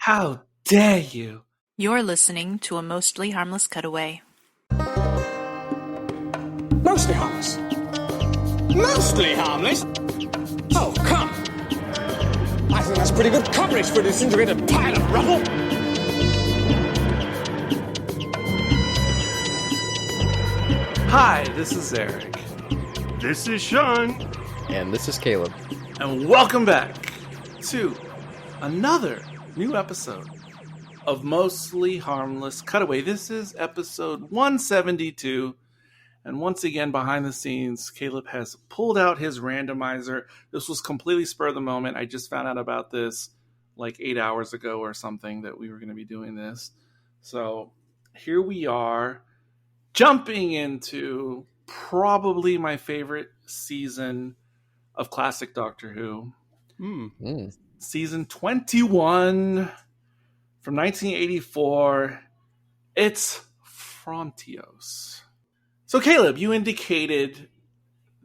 How dare you? You're listening to a mostly harmless cutaway. Mostly harmless. Mostly harmless? Oh, come. I think that's pretty good coverage for a disintegrated pile of rubble. Hi, this is Eric. This is Sean. And this is Caleb. And welcome back to another new episode of Mostly Harmless Cutaway. This is episode 172. And once again, behind the scenes, Caleb has pulled out his randomizer. This was completely spur of the moment. I just found out about this like 8 hours ago or something that we were going to be doing this. So here we are, jumping into probably my favorite season of classic Doctor Who. Season 21 from 1984. It's Frontios. So Caleb, you indicated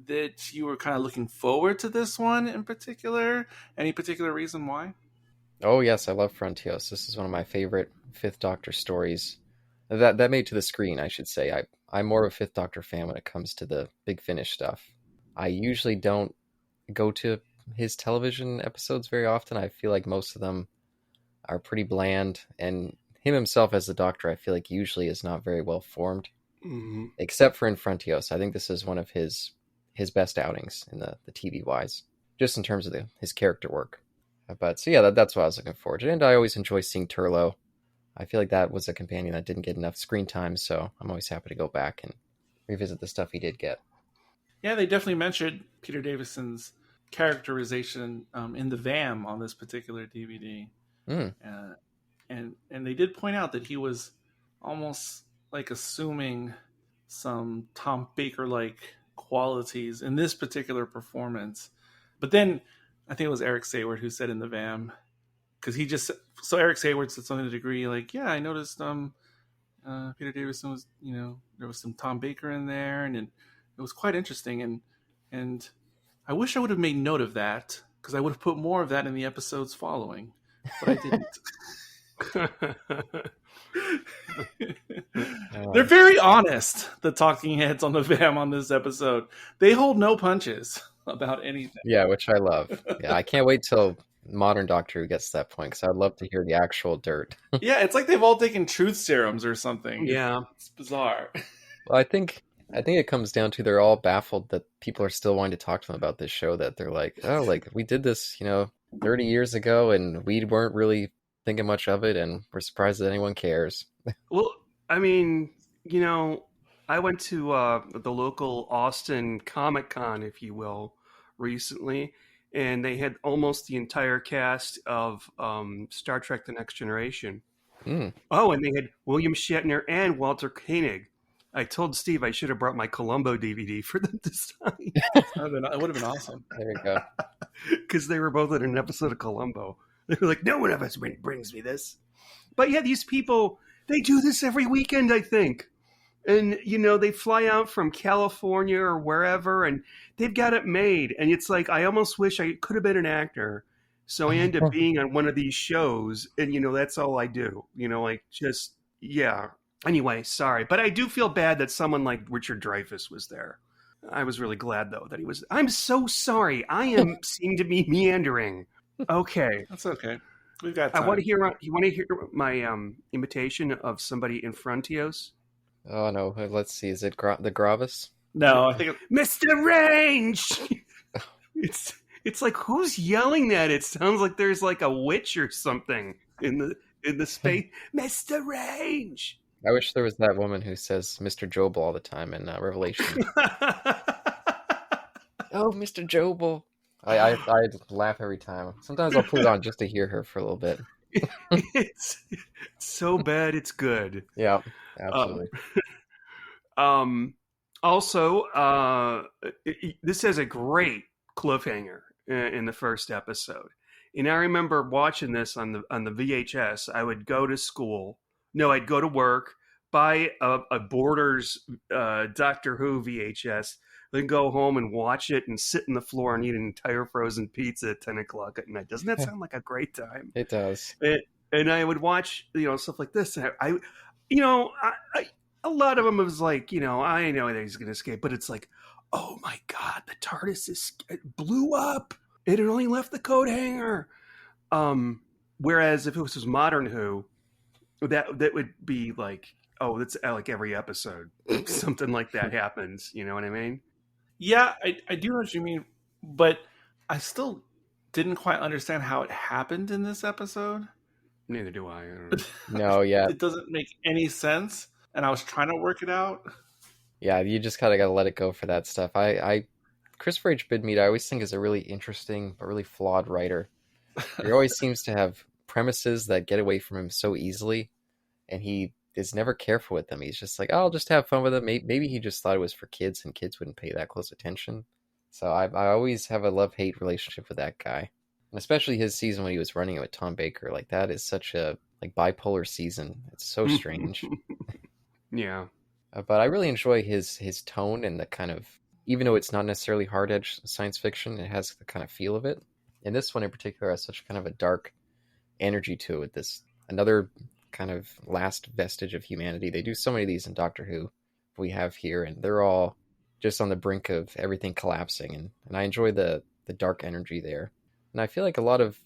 that you were kind of looking forward to this one in particular. Any particular reason why? Oh yes, I love Frontios. This is one of my favorite Fifth Doctor stories that made to the screen, I should say. I'm more of a Fifth Doctor fan when it comes to the Big Finish stuff. I usually don't go to his television episodes very often. I feel like most of them are pretty bland, and him himself as the Doctor, I feel like usually is not very well formed. Mm-hmm. Except for in Frontios. I think this is one of his best outings in the TV wise, just in terms of his character work. But so yeah, that's what I was looking forward to. And I always enjoy seeing Turlough. I feel like that was a companion that didn't get enough screen time, so I'm always happy to go back and revisit the stuff he did get. Yeah, they definitely mentioned Peter Davison's characterization in the VAM on this particular DVD. And they did point out that he was almost like assuming some Tom Baker-like qualities in this particular performance. But then I think it was Eric Sayward who said in the VAM, because so Eric Sayward said something to the degree like, yeah, I noticed Peter Davison was, there was some Tom Baker in there, and it was quite interesting. And I wish I would have made note of that, because I would have put more of that in the episodes following, but I didn't. They're very honest, the talking heads on the VAM on this episode. They hold no punches about anything. Yeah, which I love. Yeah, I can't wait till modern Doctor Who gets to that point, because I'd love to hear the actual dirt. Yeah, it's like they've all taken truth serums or something. Yeah, it's bizarre. Well, I think it comes down to they're all baffled that people are still wanting to talk to them about this show, that they're like, oh, like we did this 30 years ago and we weren't really thinking much of it, and we're surprised that anyone cares. Well, I mean, I went to the local Austin Comic-Con, if you will, recently, and they had almost the entire cast of Star Trek The Next Generation. Oh, and they had William Shatner and Walter Koenig. I told Steve I should have brought my Columbo DVD for them to sign. It would have been awesome. There you go. Because they were both in an episode of Columbo. They were like, no one ever brings me this. But yeah, these people, they do this every weekend, I think. And, they fly out from California or wherever, and they've got it made. And it's like, I almost wish I could have been an actor. So I end up being on one of these shows, and, that's all I do. Yeah. Anyway, sorry. But I do feel bad that someone like Richard Dreyfuss was there. I was really glad, though, that he was. I'm so sorry. I seem to be meandering. Okay. That's okay. We've got time. You want to hear my imitation of somebody in Frontios? Oh, no. Let's see. Is it the Gravis? No, I think Mr. Range! It's like, who's yelling that? It sounds like there's like a witch or something in the space. Mr. Range! I wish there was that woman who says Mr. Jobel all the time in Revelation. Oh, Mr. Jobel. I laugh every time. Sometimes I'll put it on just to hear her for a little bit. It's so bad it's good. Yeah, absolutely. Also, this has a great cliffhanger in the first episode. And I remember watching this on the VHS. I would go to school. No, I'd go to work, buy a Borders Doctor Who VHS, then go home and watch it and sit on the floor and eat an entire frozen pizza at 10 o'clock at night. Doesn't that sound like a great time? It does. And I would watch, stuff like this. And a lot of them was like, I know that he's going to escape, but it's like, oh my God, the TARDIS blew up. It had only left the coat hanger. Whereas if it was modern Who, that would be like, oh, that's like every episode. Something like that happens. You know what I mean? Yeah, I do know what you mean, but I still didn't quite understand how it happened in this episode. Neither do I. Don't know. No, yeah. It doesn't make any sense, and I was trying to work it out. Yeah, you just kind of got to let it go for that stuff. Christopher H. Bidmead, I always think is a really interesting but really flawed writer. He always seems to have premises that get away from him so easily, and he is never careful with them. He's just like, oh, I'll just have fun with it. Maybe he just thought it was for kids, and kids wouldn't pay that close attention. So I always have a love-hate relationship with that guy. And especially his season when he was running it with Tom Baker. Like, that is such a bipolar season. It's so strange. Yeah. But I really enjoy his tone and the kind of, even though it's not necessarily hard-edged science fiction, it has the kind of feel of it. And this one in particular has such kind of a dark energy to it. This another kind of last vestige of humanity. They do so many of these in Doctor Who we have here, and they're all just on the brink of everything collapsing. And I enjoy the dark energy there. And I feel like a lot of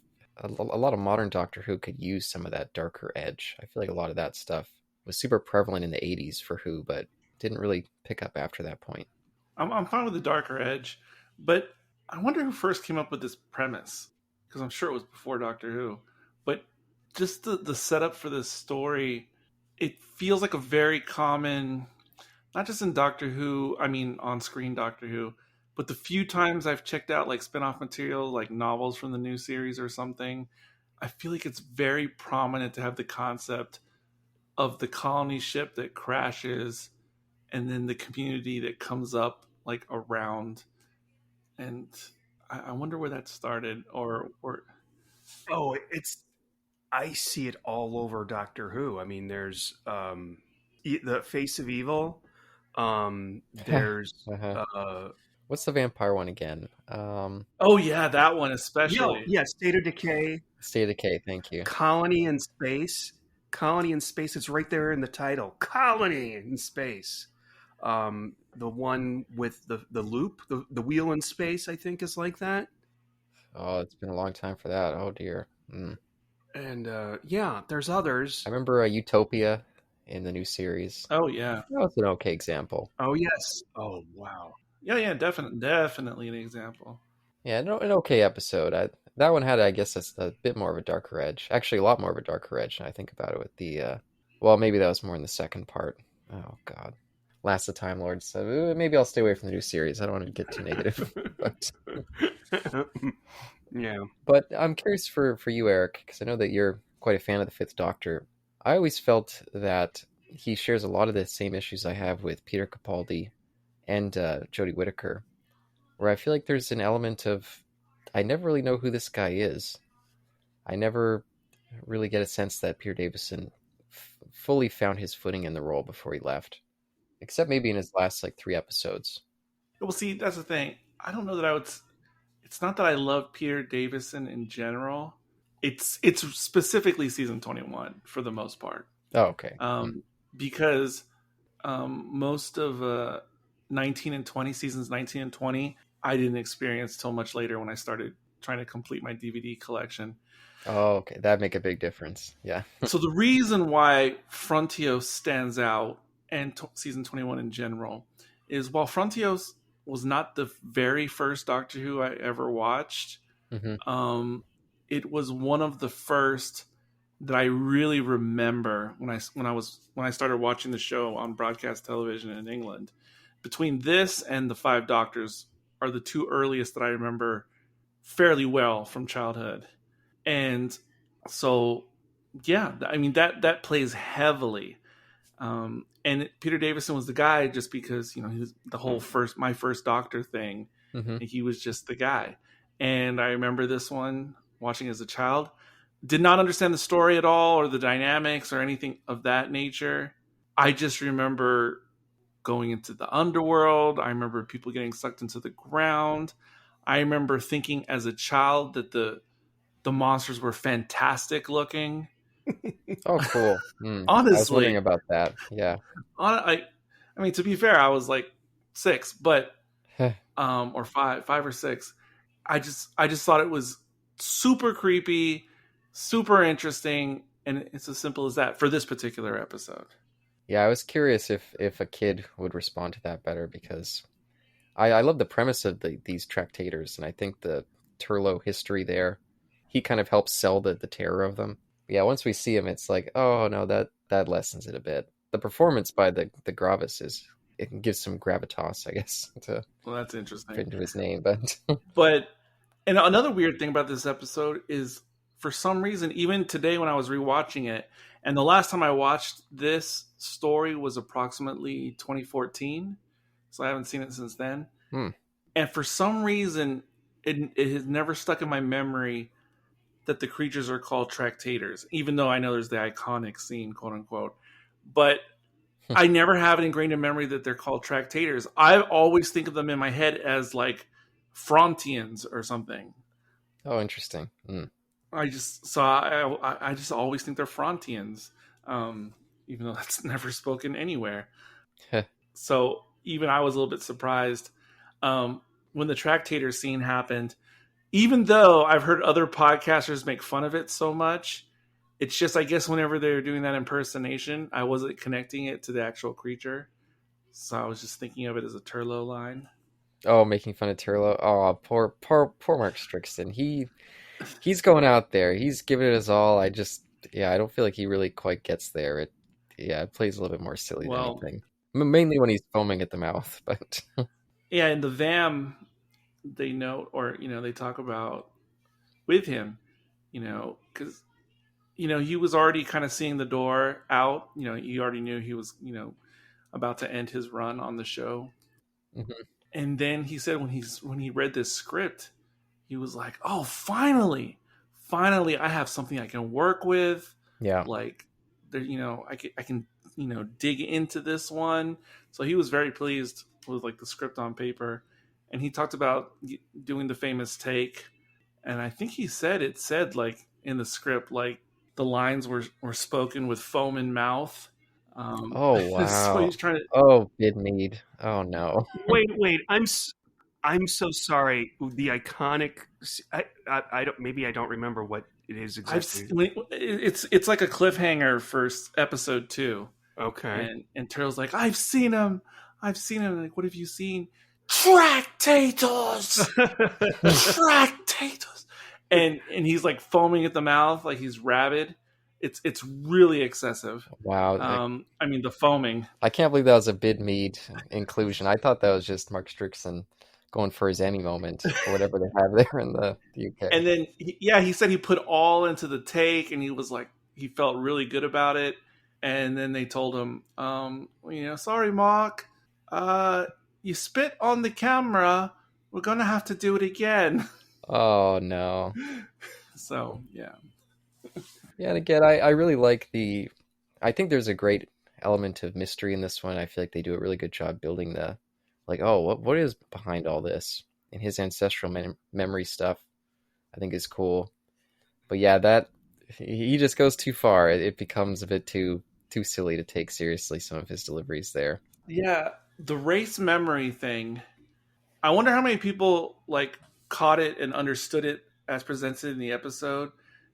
modern Doctor Who could use some of that darker edge. I feel like a lot of that stuff was super prevalent in the 80s for Who, but didn't really pick up after that point. I'm fine with the darker edge, but I wonder who first came up with this premise, because I'm sure it was before Doctor Who. But just the setup for this story, it feels like a very common, not just in Doctor Who, I mean on-screen Doctor Who, but the few times I've checked out like spin-off material, like novels from the new series or something, I feel like it's very prominent to have the concept of the colony ship that crashes and then the community that comes up like around. And I wonder where that started or Oh, I see it all over Doctor Who. I mean, there's the Face of Evil. There's What's the vampire one again? oh yeah, that one especially. Yeah, State of Decay. State of Decay, thank you. Colony in Space. Colony in Space. It's right there in the title. Colony in Space. The one with the loop, the wheel in space, I think is like that. Oh, it's been a long time for that. Oh dear. And yeah, there's others. I remember Utopia in the new series. Oh yeah, that was an okay example. Oh yes. Oh wow. Yeah, definitely an example. Yeah, an okay episode. That one had, I guess, a bit more of a darker edge. Actually, a lot more of a darker edge. When I think about it with the, well, maybe that was more in the second part. Oh God. Last of Time Lords. So maybe I'll stay away from the new series. I don't want to get too negative. But yeah. But I'm curious for you, Eric, because I know that you're quite a fan of the Fifth Doctor. I always felt that he shares a lot of the same issues I have with Peter Capaldi and Jodie Whittaker, where I feel like there's an element of, I never really know who this guy is. I never really get a sense that Peter Davison fully found his footing in the role before he left. Except maybe in his last 3 episodes. Well, see, that's the thing. I don't know that I would. It's not that I love Peter Davison in general. It's specifically season 21 for the most part. Oh, okay. Because most of 19 and 20 seasons, 19 and 20, I didn't experience till much later when I started trying to complete my DVD collection. Oh, okay. That'd make a big difference. Yeah. So the reason why Frontios stands out and season 21 in general is while Frontios was not the very first Doctor Who I ever watched, it was one of the first that I really remember when I started watching the show on broadcast television in England. Between this and the Five Doctors are the two earliest that I remember fairly well from childhood. And so, yeah, I mean, that plays heavily. And Peter Davison was the guy just because, he was the whole my first Doctor thing. And he was just the guy. And I remember this one watching as a child. Did not understand the story at all or the dynamics or anything of that nature. I just remember going into the underworld. I remember people getting sucked into the ground. I remember thinking as a child that the monsters were fantastic looking. Oh, cool. I was Honestly, wondering about that. Yeah. I mean, to be fair, I was like 6, but or five or six. I just thought it was super creepy, super interesting, and it's as simple as that for this particular episode. Yeah, I was curious if a kid would respond to that better because I love the premise of these tractators, and I think the Turlo history there, he kind of helps sell the terror of them. Yeah, once we see him, it's like, oh no, that lessens it a bit. The performance by the Gravis it can give some gravitas, I guess, to Well, that's fit interesting. into his name. But But and another weird thing about this episode is, for some reason, even today when I was rewatching it, and the last time I watched this story was approximately 2014, so I haven't seen it since then. And for some reason, it has never stuck in my memory that the creatures are called tractators, even though I know there's the iconic scene, quote unquote. But I never have it ingrained in memory that they're called tractators. I always think of them in my head as like Frontians or something. oh, interesting. I just always think they're Frontians, even though that's never spoken anywhere. So even I was a little bit surprised when the tractator scene happened. Even though I've heard other podcasters make fun of it so much, it's just, I guess, whenever they were doing that impersonation, I wasn't connecting it to the actual creature. So I was just thinking of it as a Turlo line. Oh, making fun of Turlo. Oh, poor Mark Strickson. He's going out there. He's giving it his all. I don't feel like he really quite gets there. It plays a little bit more silly than anything. Mainly when he's foaming at the mouth, but yeah, in the VAM, they note, or they talk about with him, because he was already kind of seeing the door out. He already knew he was about to end his run on the show. Mm-hmm. And then he said when he read this script, he was like, "Oh, finally, I have something I can work with." Yeah, like there, I can dig into this one. So he was very pleased with like the script on paper, and he talked about doing the famous take. And I think he said like in the script, like the lines were spoken with foam in mouth. oh wow. So he's trying to. Oh, Bidmead. Oh no. Wait. I'm so sorry. The iconic. I don't. Maybe I don't remember what it is exactly. It's like a cliffhanger for episode 2. Okay. And Turtle's like, I've seen him. Like, what have you seen? Tractators. Tractators. And he's like foaming at the mouth, like he's rabid. It's really excessive. Wow. I mean, the foaming. I can't believe that was a Bidmead inclusion. I thought that was just Mark Strickson going for his any moment or whatever they have there in the UK. And then, he said he put all into the take, and he was like, he felt really good about it. And then they told him, sorry, Mark, you spit on the camera. We're going to have to do it again. Oh, no. So, yeah. Yeah, and again, I really like I think there's a great element of mystery in this one. I feel like they do a really good job building what is behind all this? And his ancestral memory stuff, I think, is cool. But yeah, that he just goes too far. It becomes a bit too silly to take seriously some of his deliveries there. Yeah, the race memory thing. I wonder how many people like caught it and understood it as presented in the episode,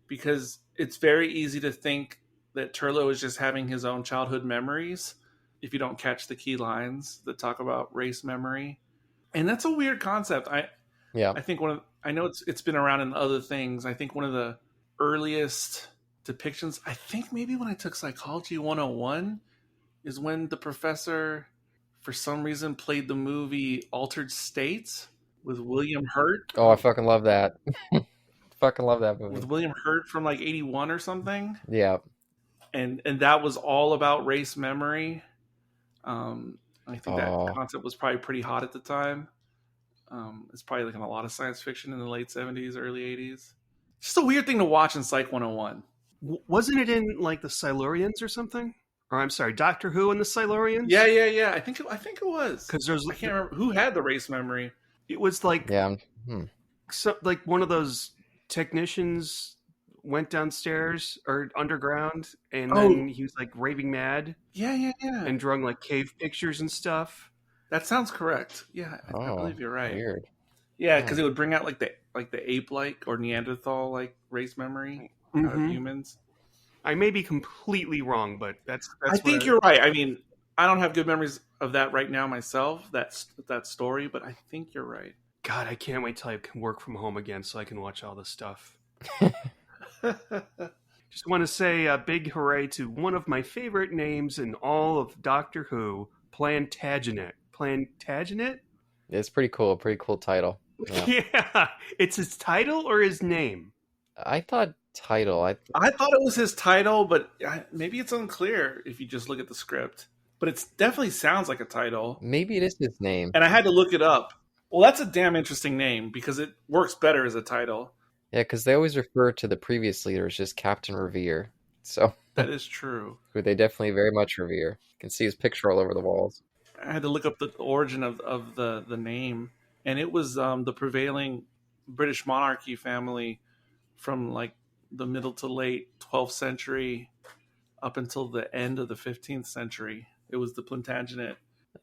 because it's very easy to think that Turlo is just having his own childhood memories if you don't catch the key lines that talk about race memory. And that's a weird concept. I think I know it's been around in other things. I think one of the earliest depictions, I think maybe when I took Psychology 101, is when the professor, for some reason, played the movie Altered States with William Hurt. Oh, I fucking love that. Fucking love that movie. With William Hurt from like 81 or something. Yeah. And that was all about race memory. I think that concept was probably pretty hot at the time. It's probably like in a lot of science fiction in the late 70s, early 80s. Just a weird thing to watch in Psych 101. Wasn't it in like the Silurians or something? Or I'm sorry, Doctor Who and the Silurians? Yeah. I think it was. Because I can't remember who had the race memory. It was like Yeah. So, like one of those technicians went downstairs or underground, and Oh. then he was like raving mad Yeah. and drawing like cave pictures and stuff. That sounds correct. Yeah, I believe you're right. Weird. Yeah, because it would bring out like the ape-like or Neanderthal-like race memory out of humans. I may be completely wrong, but that's I think you're right. I mean, I don't have good memories of that right now myself. That story, but I think you're right. God, I can't wait till I can work from home again so I can watch all this stuff. Just want to say a big hooray to one of my favorite names in all of Doctor Who, Plantagenet. Plantagenet? It's pretty cool. Pretty cool title. Yeah. Yeah. It's his title or his name? I thought title. I thought it was his title, but maybe it's unclear if you just look at the script. But it definitely sounds like a title. Maybe it is his name. And I had to look it up. Well, that's a damn interesting name because it works better as a title. Yeah, because they always refer to the previous leader as just Captain Revere. So that is true. Who they definitely very much revere. You can see his picture all over the walls. I had to look up the origin of the name. And it was the prevailing British monarchy family from like the middle to late 12th century up until the end of the 15th century. It was the Plantagenet.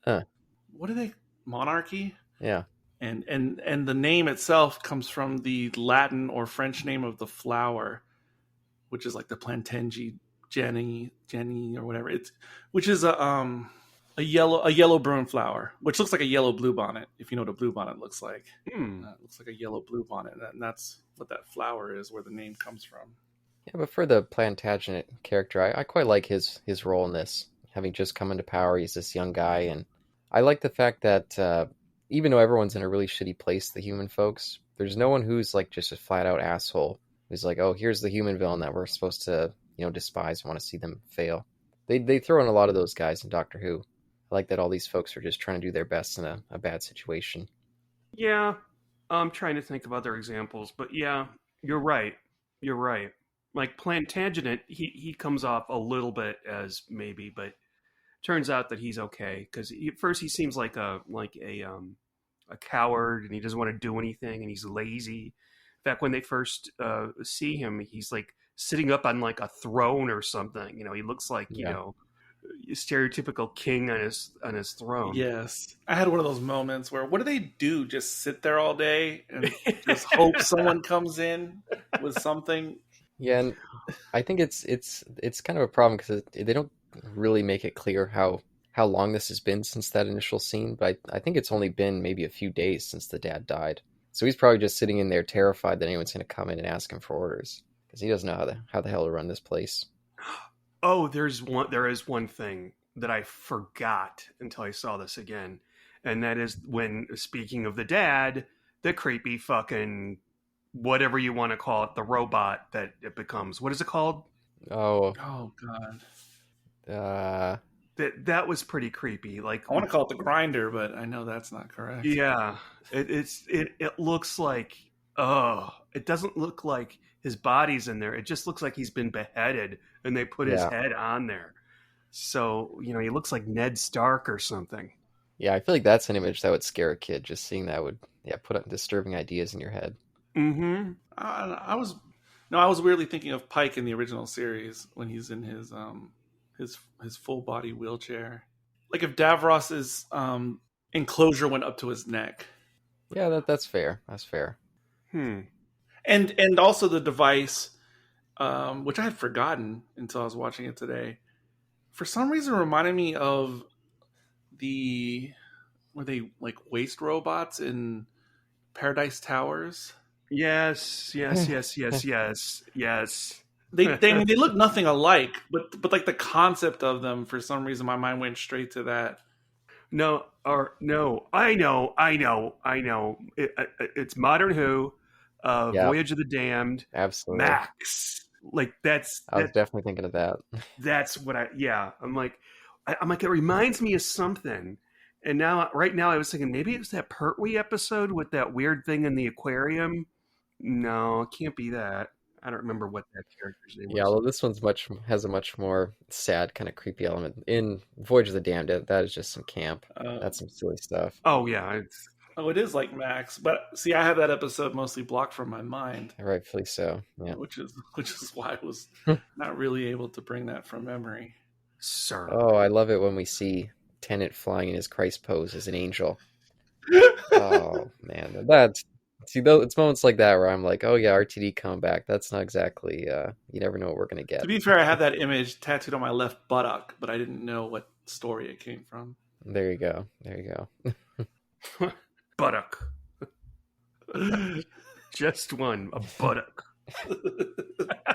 What are they? Monarchy? Yeah. And the name itself comes from the Latin or French name of the flower, which is like the Plantengi Jenny or whatever. Which is a yellow broom flower, which looks like a yellow bluebonnet, if you know what a bluebonnet looks like. It looks like a yellow bluebonnet, and that's what that flower is, where the name comes from. Yeah, but for the Plantagenet character, I quite like his role in this. Having just come into power, he's this young guy, and I like the fact that even though everyone's in a really shitty place, the human folks, there's no one who's like just a flat-out asshole who's like, oh, here's the human villain that we're supposed to, despise and want to see them fail. They throw in a lot of those guys in Doctor Who. I like that all these folks are just trying to do their best in a bad situation. Yeah, I'm trying to think of other examples, but yeah, you're right. Like Plantagenet, he comes off a little bit as maybe, but turns out that he's okay because at first he seems like a coward and he doesn't want to do anything and he's lazy. In fact, when they first see him, he's like sitting up on like a throne or something. He looks like stereotypical king on his throne. Yes, I had one of those moments where what do? Just sit there all day and just hope someone comes in with something. Yeah, and I think it's kind of a problem because they don't really make it clear how long this has been since that initial scene. But I think it's only been maybe a few days since the dad died. So he's probably just sitting in there terrified that anyone's going to come in and ask him for orders because he doesn't know how the hell to run this place. Oh, there is one thing that I forgot until I saw this again. And that is when, speaking of the dad, the creepy fucking, whatever you want to call it, the robot that it becomes. What is it called? Oh God. That was pretty creepy. Like, I want to call it the grinder, but I know that's not correct. Yeah. It looks like, it doesn't look like his body's in there. It just looks like he's been beheaded and they put his head on there. So, he looks like Ned Stark or something. Yeah, I feel like that's an image that would scare a kid. Just seeing that would put up disturbing ideas in your head. Mm-hmm. I was weirdly thinking of Pike in the original series when he's in his full body wheelchair. Like if Davros's enclosure went up to his neck. Yeah, that's fair. That's fair. And also the device, which I had forgotten until I was watching it today, for some reason reminded me of were they like waste robots in Paradise Towers? Yes. They look nothing alike, but like the concept of them, for some reason my mind went straight to that. No, I know. It's Modern Who, Voyage of the Damned, absolutely, Max. Like I was definitely thinking of that. That's what I'm like, it reminds me of something. And right now I was thinking maybe it was that Pertwee episode with that weird thing in the aquarium. No, it can't be that. I don't remember what that character's name was. Yeah, well, this one's has a much more sad, kind of creepy element. In Voyage of the Damned, that is just some camp. That's some silly stuff. Oh, yeah. Oh, it is like Max, but see, I have that episode mostly blocked from my mind, Rightfully so. Yeah. which is why I was not really able to bring that from memory. Sir. Oh, I love it when we see Tennant flying in his Christ pose as an angel. Oh man, it's moments like that where I'm like, oh yeah, RTD come back. That's not exactly. You never know what we're gonna get. To be fair, I have that image tattooed on my left buttock, but I didn't know what story it came from. There you go. There you go. Buttock. Just one, a buttock.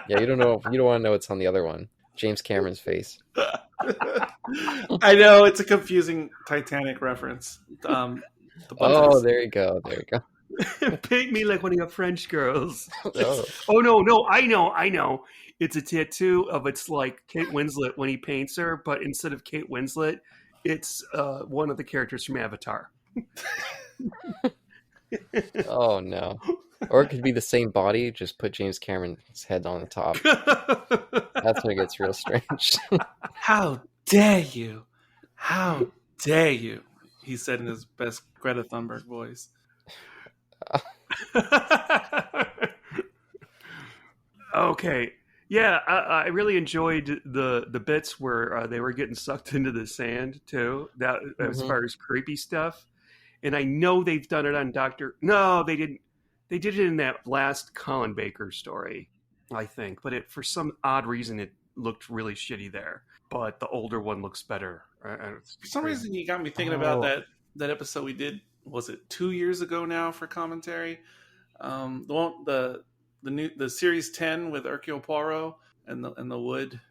Yeah, you don't want to know what's on the other one. James Cameron's face. I know it's a confusing Titanic reference. The bumpers. There you go. There you go. Paint me like one of your French girls. Oh. Oh no, I know. It's a tattoo of it's like Kate Winslet when he paints her, but instead of Kate Winslet, it's one of the characters from Avatar. Oh no. Or it could be the same body, just put James Cameron's head on the top. That's when it gets real strange. How dare you? How dare you? He said in his best Greta Thunberg voice. Okay. Yeah, I really enjoyed the bits where they were getting sucked into the sand too. That as far as creepy stuff, and I know they've done it on Doctor. No, they didn't. They did it in that last Colin Baker story, I think. But for some odd reason, it looked really shitty there. But the older one looks better. For some reason, you got me thinking about that episode we did. Was it 2 years ago now for commentary? The series 10 with Hercule Poirot and the wood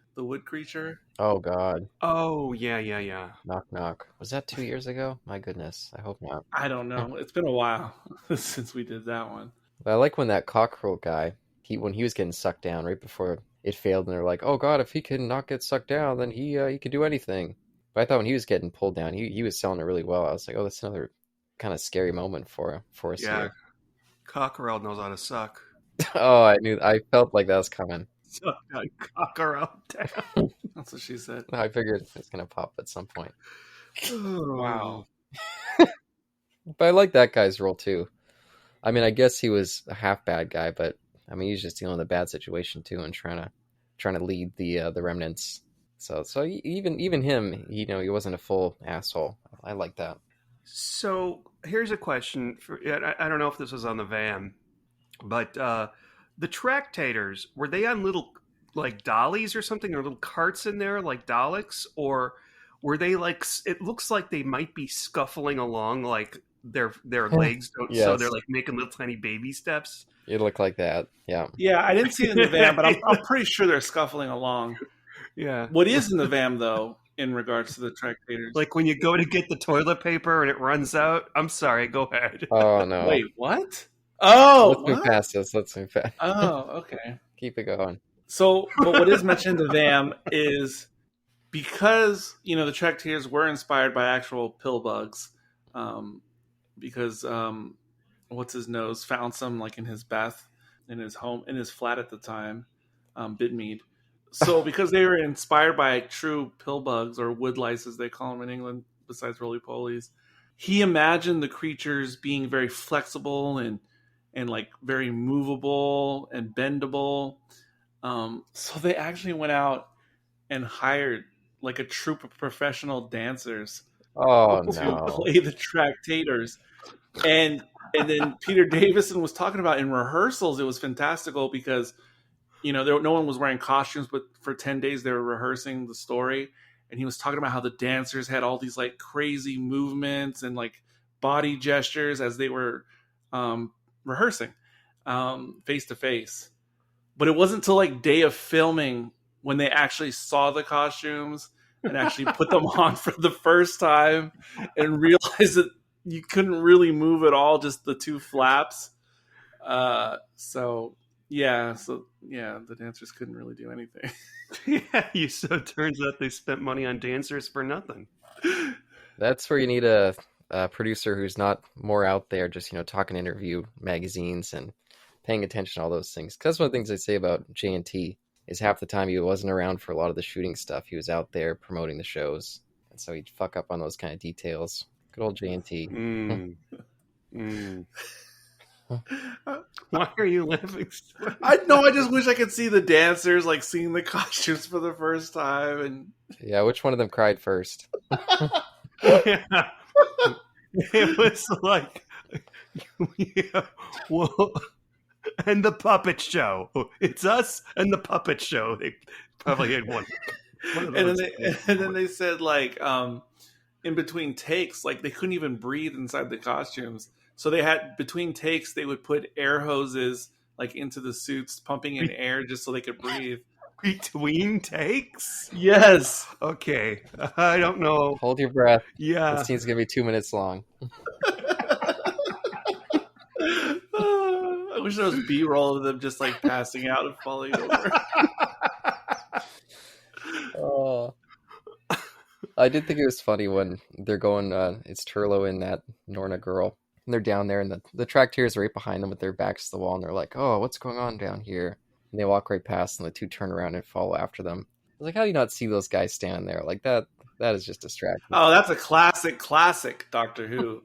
creature. Oh God. Oh yeah. Knock knock. Was that 2 years ago? My goodness. I hope not. I don't know. It's been a while since we did that one. But I like when that cockerel guy, when he was getting sucked down right before it failed, and they're like, "Oh God, if he can not get sucked down, then he could do anything." But I thought when he was getting pulled down, he was selling it really well. I was like, "Oh, that's another kind of scary moment for us here." Cockerel knows how to suck. Oh, I felt like that was coming. Suck that cockerel down. That's what she said. I figured it's gonna pop at some point. Wow. But I like that guy's role too. I mean, I guess he was a half bad guy, but I mean, he's just dealing with a bad situation too, and trying to lead the remnants. So even him, he wasn't a full asshole. I like that. So here's a question. I don't know if this was on the van, but the Tractators, were they on little like dollies or something, or little carts in there like Daleks, or were they like? It looks like they might be scuffling along, like their legs don't, Yes. so they're like making little tiny baby steps. It looked like that. Yeah. Yeah, I didn't see it in the van, but I'm pretty sure they're scuffling along. Yeah. What is in the van, though, in regards to the Tractators? Like when you go to get the toilet paper and it runs out. I'm sorry, go ahead. Oh no. Wait, what? Oh, Let's move past this. Let's move past. Oh, okay. Keep it going. So, but what is mentioned in the van is because, the Tractators were inspired by actual pill bugs, because what's his nose found some like in his bath, in his home, in his flat at the time, Bidmead. So because they were inspired by true pill bugs, or wood lice as they call them in England, besides roly-polies, he imagined the creatures being very flexible and like very movable and bendable. So they actually went out and hired like a troupe of professional dancers Oh to no. play the Tractators. And then Peter Davison was talking about in rehearsals, it was fantastical because, no one was wearing costumes, but for 10 days they were rehearsing the story. And he was talking about how the dancers had all these like crazy movements and like body gestures as they were rehearsing face to face. But it wasn't until like day of filming when they actually saw the costumes and actually put them on for the first time and realized that you couldn't really move at all, just the two flaps. The dancers couldn't really do anything. Yeah, so it turns out they spent money on dancers for nothing. That's where you need a producer who's not more out there, just talking interview magazines and paying attention to all those things. Because that's one of the things I say about JNT is half the time he wasn't around for a lot of the shooting stuff. He was out there promoting the shows, and so he'd fuck up on those kind of details. Good old JNT. Mm. Why are you laughing? I just wish I could see the dancers like seeing the costumes for the first time. And Yeah, which one of them cried first? Yeah. It was like, yeah, well, and the puppet show. It's us and the puppet show. They probably had one of and those. then they said like in between takes, like they couldn't even breathe inside the costumes. So they had between takes they would put air hoses like into the suits, pumping in air just so they could breathe. Between takes? Yes. Okay. I don't know. Hold your breath. Yeah. This scene's gonna be 2 minutes long. I wish there was B-roll of them just like passing out and falling over. Oh. I did think it was funny when they're going, it's Turlo and that Norna girl. And they're down there, and the Tractators are right behind them with their backs to the wall, and they're like, oh, what's going on down here? And they walk right past, and the two turn around and follow after them. I was like, how do you not see those guys standing there? Like, that is just distracting. Oh, that's a classic Doctor Who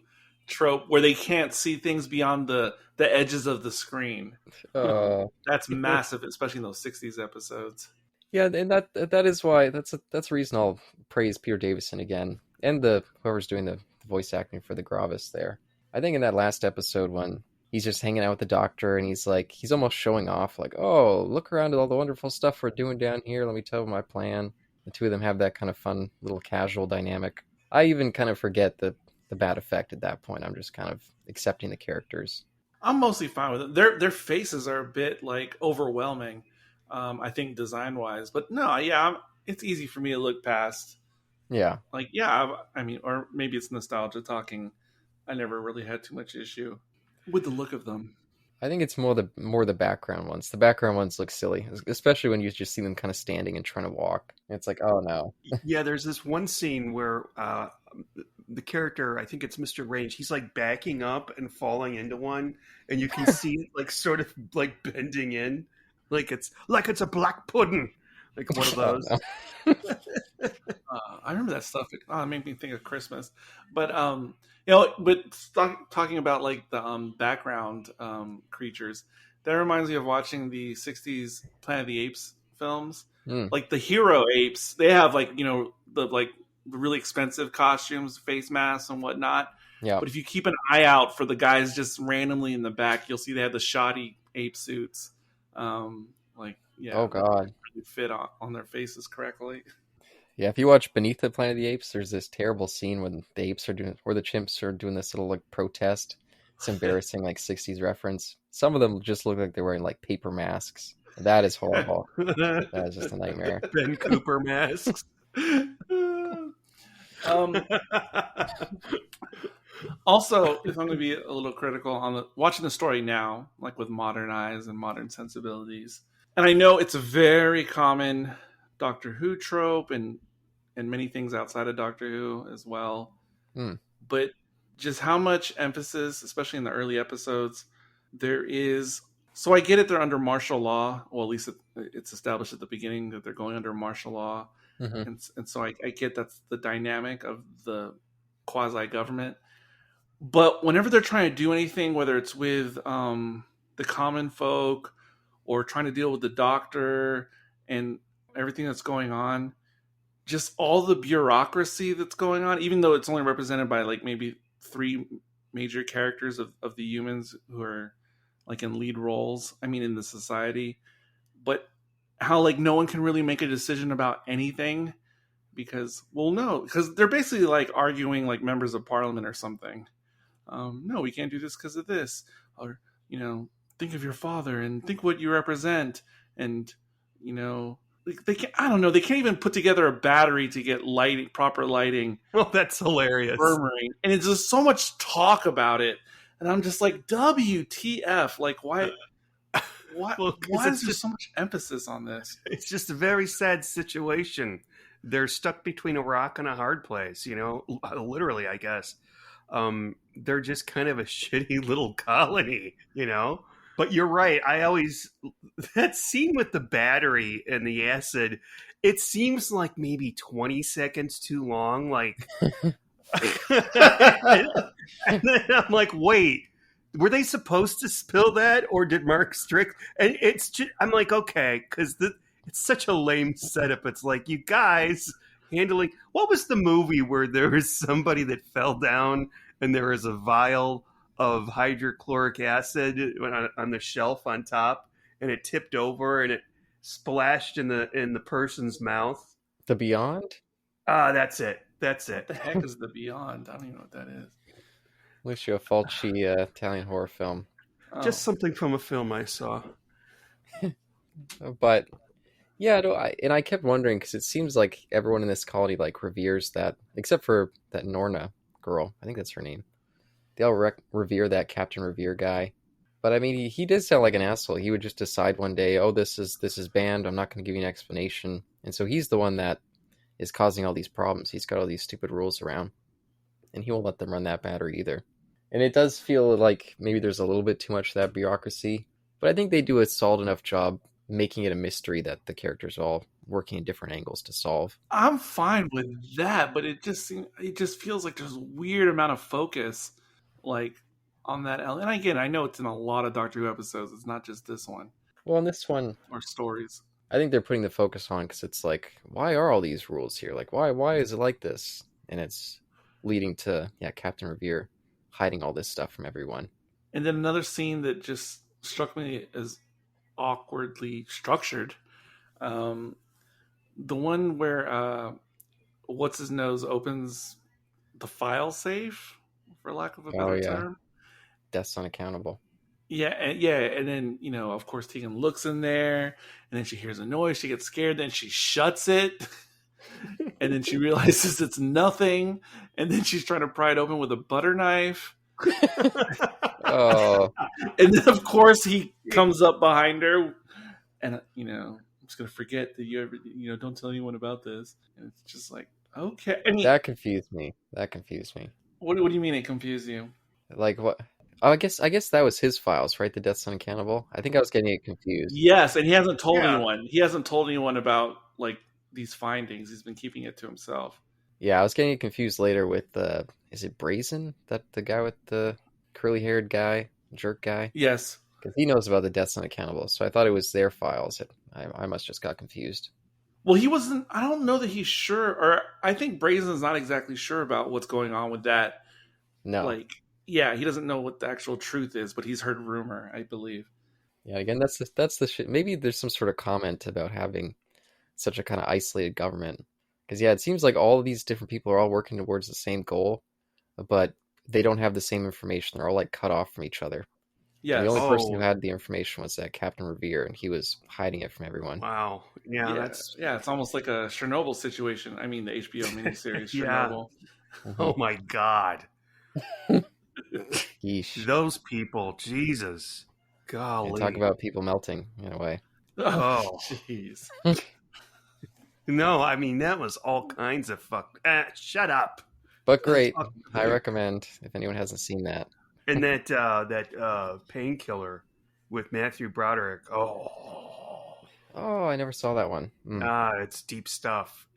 trope where they can't see things beyond the edges of the screen. That's massive, especially in those 60s episodes. Yeah, and that is why that's a reason I'll praise Peter Davison again, and whoever's doing the voice acting for the Gravis there. I think in that last episode when he's just hanging out with the Doctor and he's almost showing off, like, oh, look around at all the wonderful stuff we're doing down here. Let me tell you my plan. The two of them have that kind of fun little casual dynamic. I even kind of forget the bad effect at that point. I'm just kind of accepting the characters. I'm mostly fine with it. Their faces are a bit like overwhelming. I think design-wise, but no, yeah, it's easy for me to look past. Yeah, like I mean, or maybe it's nostalgia talking. I never really had too much issue with the look of them. I think it's more the background ones. The background ones look silly, especially when you just see them kind of standing and trying to walk. It's like, oh no. Yeah, there's this one scene where the character, I think it's Mr. Range, he's like backing up and falling into one, and you can see it like sort of like bending in. Like it's a black pudding, like one of those. I remember that stuff. It made me think of Christmas. But talking about like the background creatures, that reminds me of watching the '60s Planet of the Apes films. Like the hero apes, they have like the really expensive costumes, face masks, and whatnot. Yeah. But if you keep an eye out for the guys just randomly in the back, you'll see they have the shoddy ape suits. Oh god, really fit on their faces correctly. Yeah, if you watch Beneath the Planet of the Apes, there's this terrible scene when the apes are doing, or the chimps are doing this little like protest. It's embarrassing, like 60s reference. Some of them just look like they're wearing like paper masks. That is horrible. That is just a nightmare. Ben Cooper masks. Also, if I'm going to be a little critical on watching the story now, like with modern eyes and modern sensibilities, and I know it's a very common Doctor Who trope and many things outside of Doctor Who as well, but just how much emphasis, especially in the early episodes, there is. So I get it, they're under martial law. Well, at least it's established at the beginning that they're going under martial law. And so I get that's the dynamic of the quasi-government. But whenever they're trying to do anything, whether it's with the common folk or trying to deal with the Doctor and everything that's going on, just all the bureaucracy that's going on, even though it's only represented by like maybe 3 major characters of the humans who are like in lead roles, I mean, in the society, but how like no one can really make a decision about anything because they're basically like arguing like members of parliament or something. No, we can't do this because of this, or think of your father and think what you represent, and they can't. I don't know. They can't even put together a battery to get lighting, proper lighting. Well, that's hilarious. Murmuring, and it's just so much talk about it, and I'm just like, WTF? Like, why? Why is there so much emphasis on this? It's just a very sad situation. They're stuck between a rock and a hard place. Literally, I guess. They're just kind of a shitty little colony, But you're right. That scene with the battery and the acid, it seems like maybe 20 seconds too long. Like And then I'm like, wait, were they supposed to spill that, or did Mark Strick? And it's just, I'm like, okay, because it's such a lame setup. It's like, you guys handling. What was the movie where there was somebody that fell down and there was a vial of hydrochloric acid on the shelf on top, and it tipped over and it splashed in the person's mouth? The Beyond? That's it. That's What it. the heck is the Beyond? I don't even know what that is. Lucio Fulci Italian horror film. Oh. Just something from a film I saw. But yeah, no, I kept wondering because it seems like everyone in this colony like reveres that, except for that Norna girl. I think that's her name. They all revere that Captain Revere guy. But I mean, he did sound like an asshole. He would just decide one day, oh, this is banned. I'm not going to give you an explanation. And so he's the one that is causing all these problems. He's got all these stupid rules around, and he won't let them run that battery either. And it does feel like maybe there's a little bit too much of that bureaucracy, but I think they do a solid enough job making it a mystery that the characters are all working in different angles to solve. I'm fine with that, but it just feels like there's a weird amount of focus, like on that. And again, I know it's in a lot of Doctor Who episodes. It's not just this one. Well, in this one, or stories. I think they're putting the focus on because it's like, why are all these rules here? Like, why is it like this? And it's leading to Captain Revere hiding all this stuff from everyone. And then another scene that just struck me as awkwardly structured. The one where what's his nose opens the file safe, for lack of a better term. Death's unaccountable. And then, of course, Tegan looks in there, and then she hears a noise, she gets scared, then she shuts it, and then she realizes it's nothing, and then she's trying to pry it open with a butter knife. Oh. And then, of course, he comes up behind her, and, I'm just going to forget that you ever, don't tell anyone about this. And it's just like, okay. I mean, that confused me. What do you mean it confused you? Like, what? Oh, I guess that was his files, right? The Death's Unaccountable. I think I was getting it confused. Yes, and he hasn't told anyone. He hasn't told anyone about like these findings. He's been keeping it to himself. Yeah, I was getting it confused later with is it Brazen? That the guy with the curly-haired guy, jerk guy? Yes, because he knows about the Death's Unaccountable. So I thought it was their files. I must just got confused. Well, he wasn't. I don't know that he's sure, or I think Brazen's not exactly sure about what's going on with that. No, yeah, he doesn't know what the actual truth is, but he's heard rumor, I believe. Yeah, again, that's the shit. Maybe there's some sort of comment about having such a kind of isolated government. Because, it seems like all of these different people are all working towards the same goal, but they don't have the same information. They're all, like, cut off from each other. Yeah. The only person who had the information was Captain Revere, and he was hiding it from everyone. Wow. Yeah, it's almost like a Chernobyl situation. I mean, the HBO miniseries Chernobyl. Oh, my God. Yeesh. Those people, Jesus. Golly. Talk about people melting in a way. Oh, jeez. No, I mean, that was all kinds of fuck. Shut up. But great. I recommend if anyone hasn't seen that. And that Painkiller with Matthew Broderick. Oh, I never saw that one. It's deep stuff.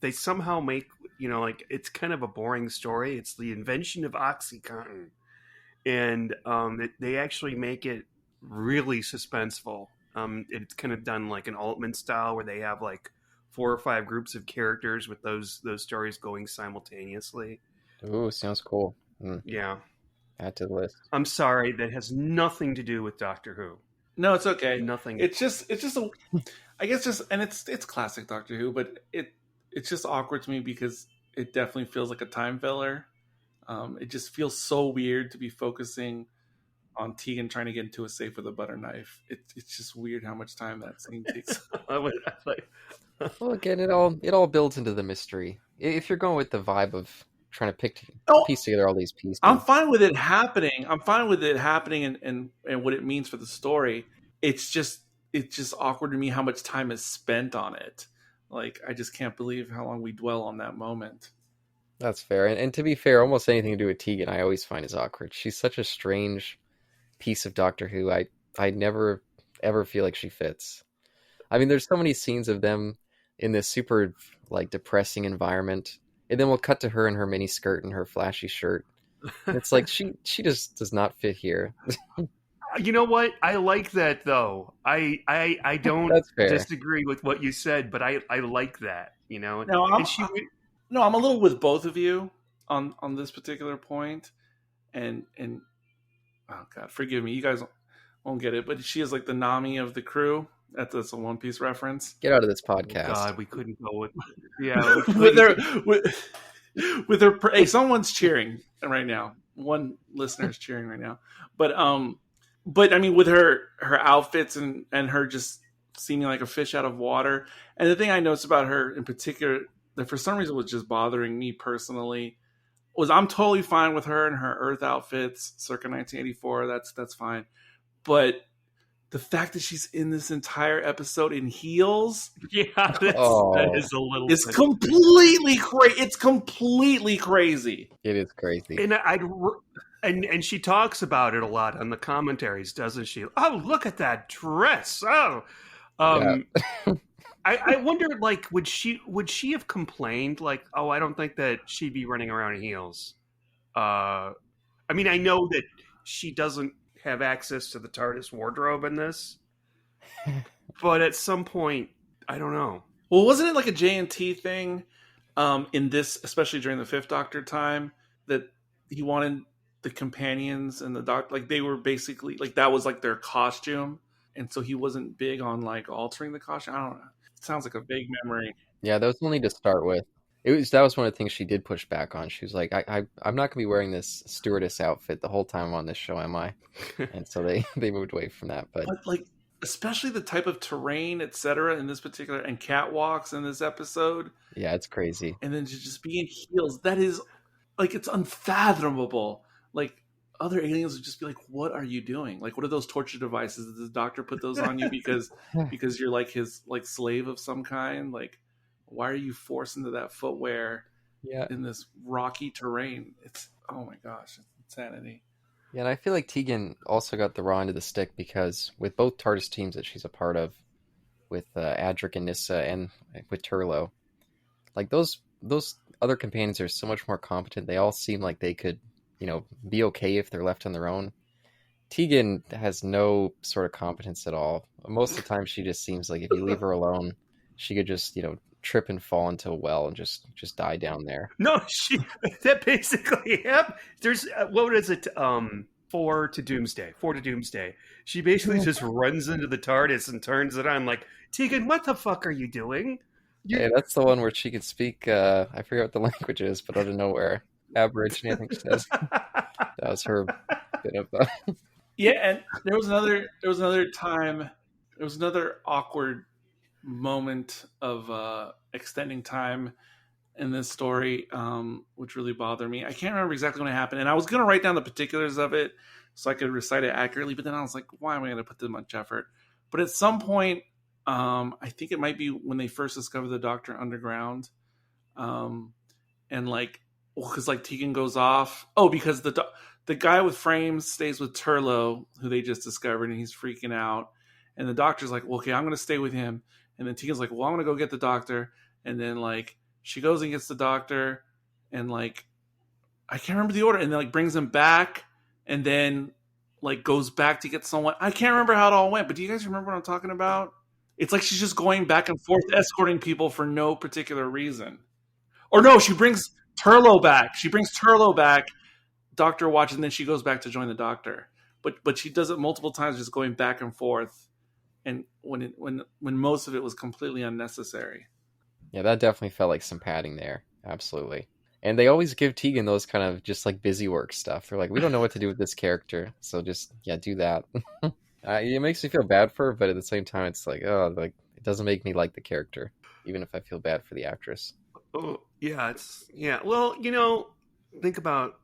They somehow make, it's kind of a boring story. It's the invention of OxyContin. And they actually make it really suspenseful. It's kind of done like an Altman style where they have like 4 or 5 groups of characters with those stories going simultaneously. Ooh, sounds cool. Yeah. Add to the list. I'm sorry, that has nothing to do with Doctor Who. No, it's okay. Nothing. It's just I guess and it's classic Doctor Who, but it's just awkward to me because it definitely feels like a time filler. It just feels so weird to be focusing on Tegan trying to get into a safe with a butter knife. It's just weird how much time that scene takes. Well, again, it all builds into the mystery. If you're going with the vibe of trying to piece together all these pieces, I'm fine with it happening. And what it means for the story. It's just awkward to me how much time is spent on it. Like, I just can't believe how long we dwell on that moment. That's fair. And to be fair, almost anything to do with Tegan, I always find is awkward. She's such a strange piece of Doctor Who. I never, ever feel like she fits. I mean, there's so many scenes of them in this super, like, depressing environment. And then we'll cut to her in her mini skirt and her flashy shirt. It's like she just does not fit here. You know what? I like that though. I don't That's fair. disagree with what you said, but I like that. No, I'm a little with both of you on this particular point, and oh god, forgive me, you guys won't get it, but she is like the Nami of the crew. That's a One Piece reference. Get out of this podcast. Oh god, we couldn't go with with her. Hey, someone's cheering right now. One listener's cheering right now, but I mean, with her outfits and her just seeming like a fish out of water. And the thing I noticed about her in particular that for some reason was just bothering me personally was I'm totally fine with her and her Earth outfits circa 1984. That's fine. But the fact that she's in this entire episode in heels, that is a little. It's completely crazy. It's completely crazy. It is crazy. And she talks about it a lot on the commentaries, doesn't she? Oh, look at that dress! Oh, I wonder, like, would she have complained, like, oh, I don't think that she'd be running around in heels. I mean, I know that she doesn't have access to the TARDIS wardrobe in this, but at some point, I don't know. Well, wasn't it like a J&T thing in this, especially during the Fifth Doctor time, that he wanted the companions and the Doctor, like they were basically like that was like their costume, and so he wasn't big on like altering the costume. I don't know. It sounds like a vague memory. Yeah, that was only to start with. That was one of the things she did push back on. She was like, I'm not gonna be wearing this stewardess outfit the whole time I'm on this show, am I? And so they moved away from that. But like, especially the type of terrain, etc., in this particular and catwalks in this episode. Yeah, it's crazy. And then to just be in heels, that is like it's unfathomable. Like other aliens would just be like, "What are you doing? Like, what are those torture devices? Did the Doctor put those on you because you're like his like slave of some kind? Like, why are you forced into that footwear in this rocky terrain? It's oh my gosh, it's insanity." Yeah, and I feel like Tegan also got the raw end of the stick because with both TARDIS teams that she's a part of, with Adric and Nyssa and with Turlo, like those other companions are so much more competent. They all seem like they could, be okay if they're left on their own. Tegan has no sort of competence at all. Most of the time, she just seems like if you leave her alone, she could just, trip and fall into a well and just die down there. No, that basically happened. There's what is it? 4 to Doomsday. She basically just runs into the TARDIS and turns it on. Like, Tegan, what the fuck are you doing? Yeah, that's the one where she could speak. I forget what the language is, but out of nowhere, Aborigine, I think she says. That was her bit of. Yeah, and there was another time. There was another awkward moment of extending time in this story, which really bothered me. I can't remember exactly when it happened, and I was going to write down the particulars of it so I could recite it accurately, but then I was like, why am I going to put this much effort? But at some point, I think it might be when they first discover the Doctor underground, and like, because like Tegan goes off. Oh, because the guy with frames stays with Turlo, who they just discovered, and he's freaking out. And the Doctor's like, well, okay, I'm going to stay with him. And then Tegan's like, well, I'm going to go get the Doctor. And then like she goes and gets the Doctor, and like I can't remember the order, and then like brings him back, and then like goes back to get someone. I can't remember how it all went, but do you guys remember what I'm talking about? It's like she's just going back and forth escorting people for no particular reason. Or no, she brings Turlo back. Doctor watches, and then she goes back to join the Doctor. But she does it multiple times, just going back and forth. And when most of it was completely unnecessary. Yeah, that definitely felt like some padding there. Absolutely. And they always give Tegan those kind of just like busy work stuff. They're like, we don't know what to do with this character, so just do that. It makes me feel bad for her, but at the same time, it's like, it doesn't make me like the character, even if I feel bad for the actress. Oh yeah, Well, think about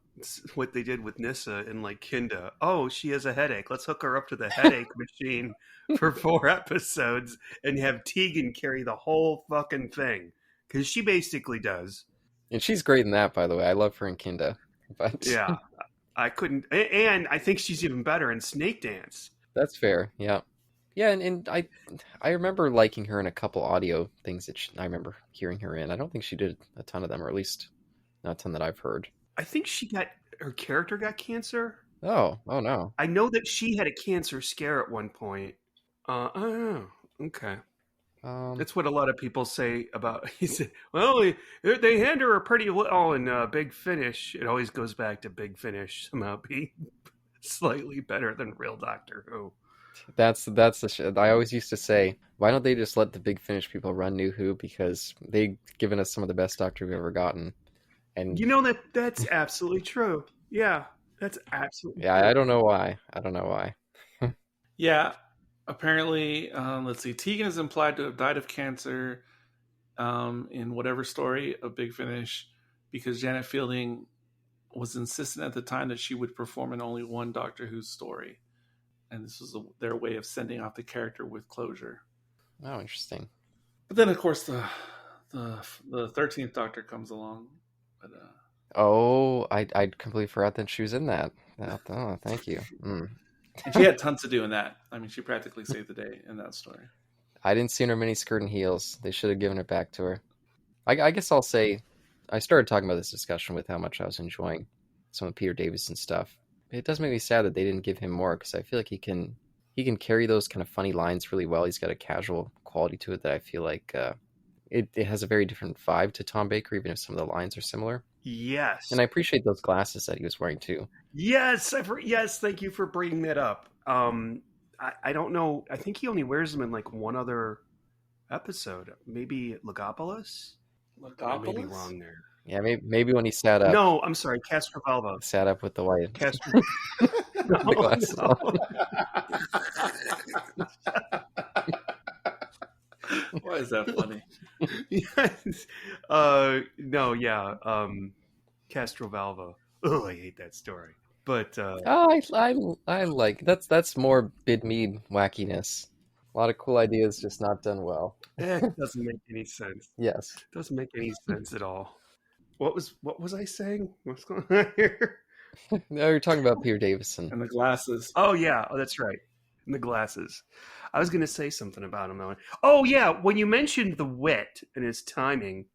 what they did with Nyssa and like Kinda. Oh, she has a headache. Let's hook her up to the headache machine for 4 episodes and have Tegan carry the whole fucking thing, because she basically does. And she's great in that, by the way. I love her in Kinda. But yeah, I couldn't. And I think she's even better in Snake Dance. That's fair. Yeah. Yeah, and I remember liking her in a couple audio things that I remember hearing her in. I don't think she did a ton of them, or at least Not a ton that I've heard. I think her character got cancer. Oh no. I know that she had a cancer scare at one point. I don't know. Okay. That's what a lot of people say about. He said, "Well, they hand her a pretty little in Big Finish." It always goes back to Big Finish somehow being slightly better than real Doctor Who. That's the shit. I always used to say, why don't they just let the Big Finish people run New Who, because they've given us some of the best Doctor we've ever gotten. And you know that's absolutely true. Yeah, that's absolutely. Yeah, true. I don't know why. Yeah. Apparently, let's see. Tegan is implied to have died of cancer in whatever story of Big Finish, because Janet Fielding was insistent at the time that she would perform in only one Doctor Who story, and this was their way of sending off the character with closure. Oh, interesting. But then, of course, the 13th Doctor comes along. But I completely forgot that she was in that. Oh, thank you. And she had tons to do in that. I mean, she practically saved the day in that story. I didn't see her mini skirt and heels. They should have given it back to her. I guess I'll say, I started talking about this discussion with how much I was enjoying some of Peter Davison stuff. It does make me sad that they didn't give him more, because I feel like he can carry those kind of funny lines really well. He's got a casual quality to it that I feel like it has a very different vibe to Tom Baker, even if some of the lines are similar. Yes, and I appreciate those glasses that he was wearing too. Yes, thank you for bringing that up. I don't know. I think he only wears them in like one other episode. Maybe Logopolis? I may be wrong there. Yeah, maybe when he sat up. No, I'm sorry, Castrovalva. Sat up with the white. The glasses on. Why is that funny? Yes. Castrovalva. Oh, I hate that story. But I like that's more Bid Mead wackiness. A lot of cool ideas, just not done well. It doesn't make any sense. Yes, it doesn't make any sense at all. What was I saying? What's going on here? No, you're talking about Peter Davison and the glasses. Oh yeah, that's right. And the glasses. I was going to say something about him though. Oh yeah, when you mentioned the wit and his timing,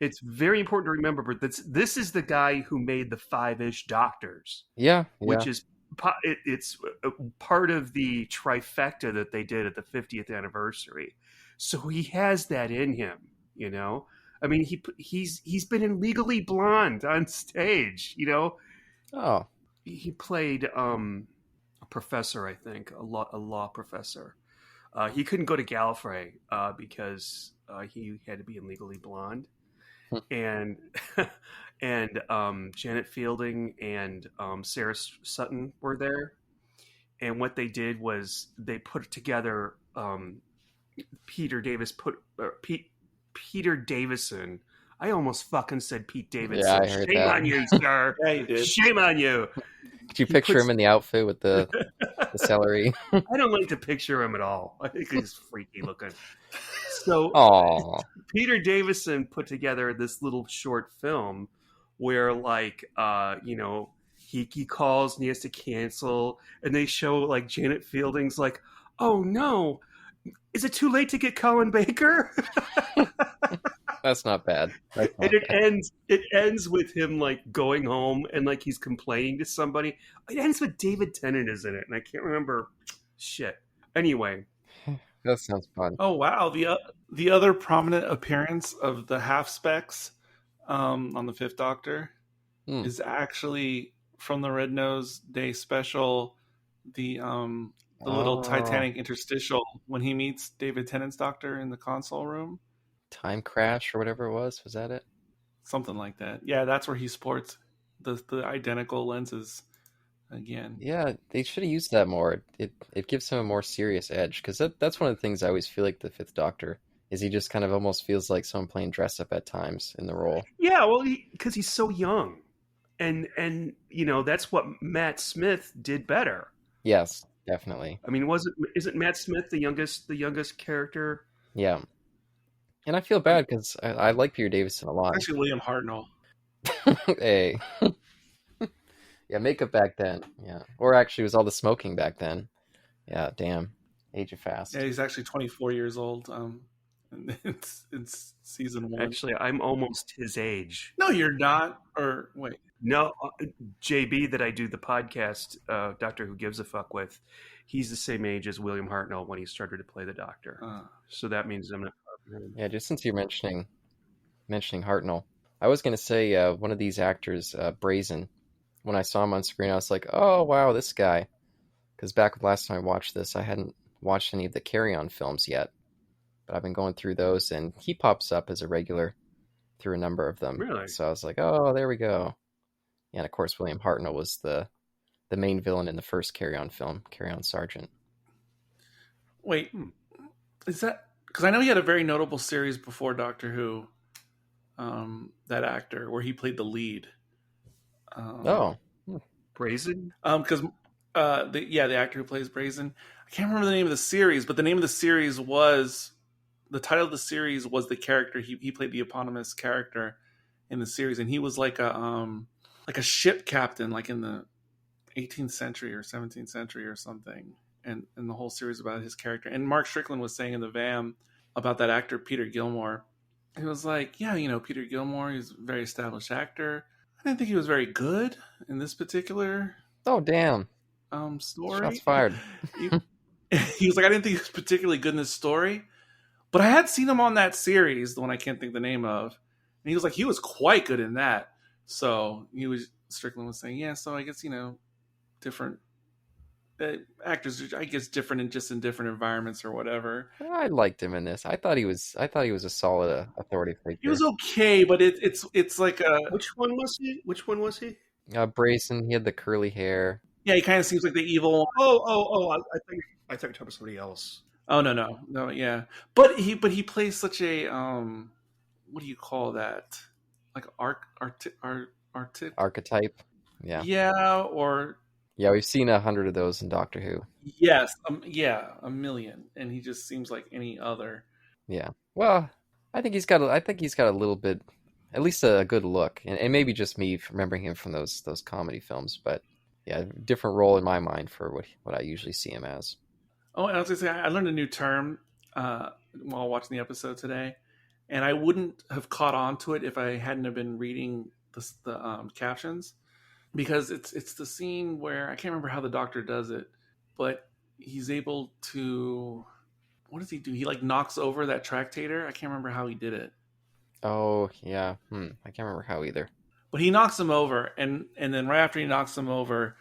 it's very important to remember. But this is the guy who made the 5-ish Doctors. Yeah. Which is it's part of the trifecta that they did at the 50th anniversary. So he has that in him, you know. I mean, he's been in Legally Blonde on stage, you know. Oh, he played a professor, I think, a law professor. He couldn't go to Gallifrey because he had to be in Legally Blonde, and Janet Fielding and Sarah Sutton were there. And what they did was they put together Peter Davison. I almost fucking said Pete Davidson. Yeah, I heard Shame that. on you, sir. Yeah, you did. Shame on you. Could you picture him in the outfit with the celery? I don't like to picture him at all. I think he's freaky looking. So Peter Davison put together this little short film where, like, he calls and he has to cancel, and they show like Janet Fielding's like, "Oh no, is it too late to get Colin Baker?" That's not bad. And it ends with him like going home and like he's complaining to somebody. It ends with David Tennant is in it, and I can't remember shit. Anyway, that sounds fun. Oh wow, the other prominent appearance of the half specs on the 5th Doctor is actually from the Red Nose Day special, the little Titanic interstitial when he meets David Tennant's Doctor in the console room. Time Crash or whatever it was that it? Something like that. Yeah, that's where he sports the identical lenses again. Yeah, they should have used that more. It gives him a more serious edge, because that's one of the things I always feel like the 5th Doctor is. He just kind of almost feels like someone playing dress up at times in the role. Yeah, well, because he's so young, and that's what Matt Smith did better. Yes, definitely. I mean, isn't Matt Smith the youngest character? Yeah. And I feel bad because I like Peter Davison a lot. Actually, William Hartnell. Hey. Yeah, makeup back then. Yeah. Or actually, it was all the smoking back then. Yeah, damn. Age of fast. Yeah, he's actually 24 years old. It's season 1. Actually, I'm almost his age. No, you're not. Or wait. No, JB that I do the podcast, Doctor Who Gives a Fuck with, he's the same age as William Hartnell when he started to play the Doctor. So that means I'm not. Yeah, just since you're mentioning Hartnell, I was going to say one of these actors, Brazen, when I saw him on screen, I was like, oh, wow, this guy. Because back last time I watched this, I hadn't watched any of the Carry On films yet. But I've been going through those, and he pops up as a regular through a number of them. Really? So I was like, oh, there we go. Yeah, and of course, William Hartnell was the main villain in the first Carry On film, Carry On Sergeant. Wait, is that... Because I know he had a very notable series before Doctor Who, that actor, where he played the lead. Brazen? Because the actor who plays Brazen, I can't remember the name of the series, but the name of the series was... The title of the series was the character. He played the eponymous character in the series, and he was like a ship captain, like in the 18th century or 17th century or something. And the whole series about his character. And Mark Strickland was saying in the VAM about that actor, Peter Gilmore. He was like, yeah, Peter Gilmore, he's a very established actor. I didn't think he was very good in this particular Oh, damn. story. Shots fired. He was like, I didn't think he was particularly good in this story. But I had seen him on that series, the one I can't think the name of. And he was like, he was quite good in that. So Strickland was saying, yeah, so I guess, different actors, I guess different in different environments or whatever. I liked him in this. I thought he was a solid authority figure. He was okay, but it's like a... Which one was he? Brazen, he had the curly hair. Yeah, he kind of seems like the evil one. Oh, I thought you were talking about somebody else. Oh, no, yeah. But he plays such a, what do you call that? Like Archetype. Yeah. Yeah, or... Yeah, we've seen 100 of those in Doctor Who. Yes, a million, and he just seems like any other. Yeah. Well, I think he's got a little bit, at least a good look, and maybe just me remembering him from those comedy films, but yeah, different role in my mind for what I usually see him as. Oh, and I was going to say, I learned a new term while watching the episode today, and I wouldn't have caught on to it if I hadn't have been reading the captions, because it's the scene where, I can't remember how the Doctor does it, but he's able to... What does he do? He knocks over that tractator. I can't remember how he did it. Oh, yeah. I can't remember how either. But he knocks him over, and then right after he knocks him over,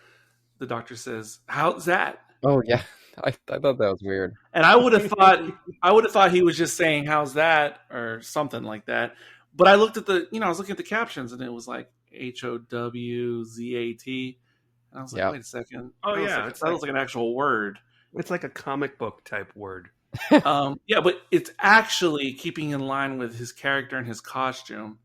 the Doctor says, "How's that?" Oh, yeah. I thought that was weird. And I would have thought he was just saying "How's that?" or something like that. But I looked at I was looking at the captions, and it was like HOWZAT. And I was like, wait a second. Oh, that was like an actual word. It's like a comic book type word. Yeah, but it's actually keeping in line with his character and his costume.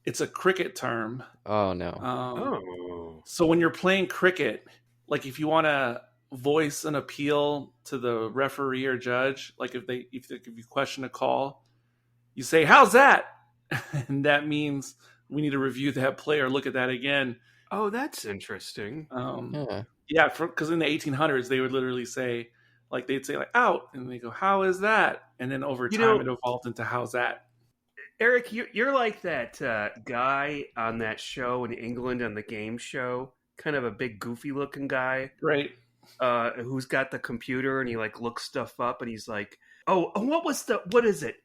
It's a cricket term. Oh, no. So when you're playing cricket, like if you want to voice an appeal to the referee or judge, like if you question a call, you say, "How's that?" And that means we need to review that play or look at that again. Oh, that's interesting. Yeah, because in the 1800s, they would literally say, they'd say "out," and they go, "How is that?" And then over time, it evolved into "How's that?" Eric, you're like that guy on that show in England on the game show, kind of a big goofy looking guy, right? Who's got the computer and he looks stuff up and he's like, "Oh, what is it?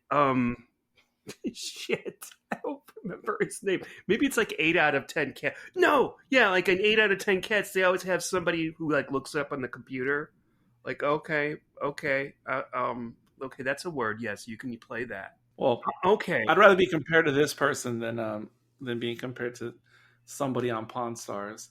Shit, I don't remember his name. Maybe it's 8 out of 10 cats. No, yeah, an 8 out of 10 cats. They always have somebody who looks up on the computer. Okay, that's a word. Yes, you can play that. Well, okay. I'd rather be compared to this person than being compared to somebody on Pawn Stars.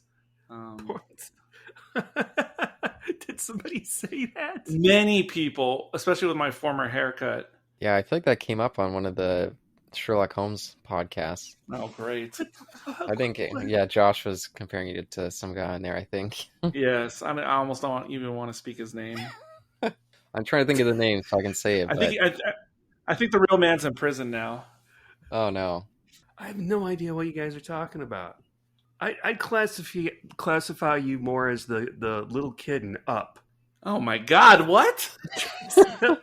Did somebody say that? Many people, especially with my former haircut. Yeah, I feel like that came up on one of the Sherlock Holmes podcasts. Oh, great. I think, Josh was comparing it to some guy in there, I think. Yes, I almost don't even want to speak his name. I'm trying to think of the name so I can say it. I think the real man's in prison now. Oh, no. I have no idea what you guys are talking about. I'd classify you more as the little kid in Up. Oh my God! What?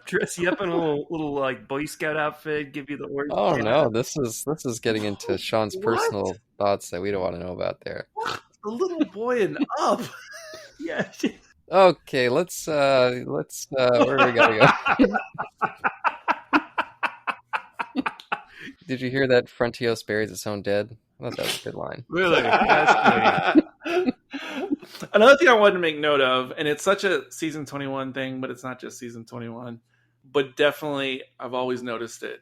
Dress you up in a little like Boy Scout outfit, give you the orange. Oh cap. no, this is getting into Sean's What? personal thoughts that we don't want to know about there. What? The little boy and up. Yeah. Okay, let's where are we gonna go? Did you hear that Frontios buries its own dead? I thought that was a good line. Really? That's Another thing I wanted to make note of, and it's such a season 21 thing, but it's not just season 21. But definitely, I've always noticed it.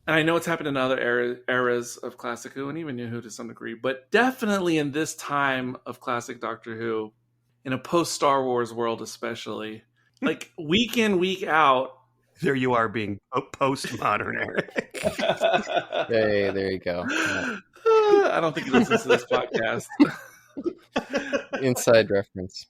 And I know it's happened in other eras of Classic Who and even New Who to some degree, but definitely in this time of Classic Doctor Who, in a post-Star Wars world especially, like week in, week out. There you are being postmodern, Eric. Hey, there you go. Yeah. I don't think he listens to this podcast. Inside reference.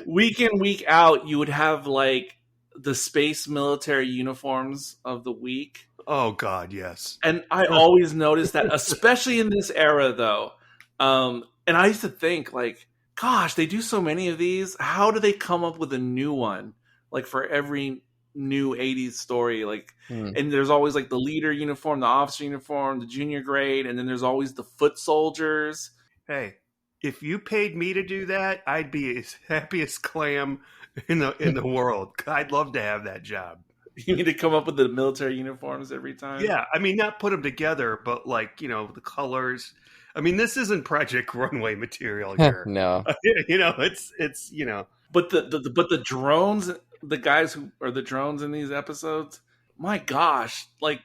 Week in, week out, you would have like the space military uniforms of the week. Oh God, yes. And I always noticed that, especially in this era, though. And I used to think, like, gosh, they do so many of these. How do they come up with a new one, like for every new 80s story? Like, and there's always like the leader uniform, the officer uniform, the junior grade, and then there's always the foot soldiers. Hey, if you paid me to do that, I'd be as happy as clam in the world. I'd love to have that job. You need to come up with the military uniforms every time. Yeah, I mean, not put them together, but like, you know, the colors. I mean, this isn't Project Runway material here. No. You know, it's you know. But the drones, the guys who are the drones in these episodes, my gosh, like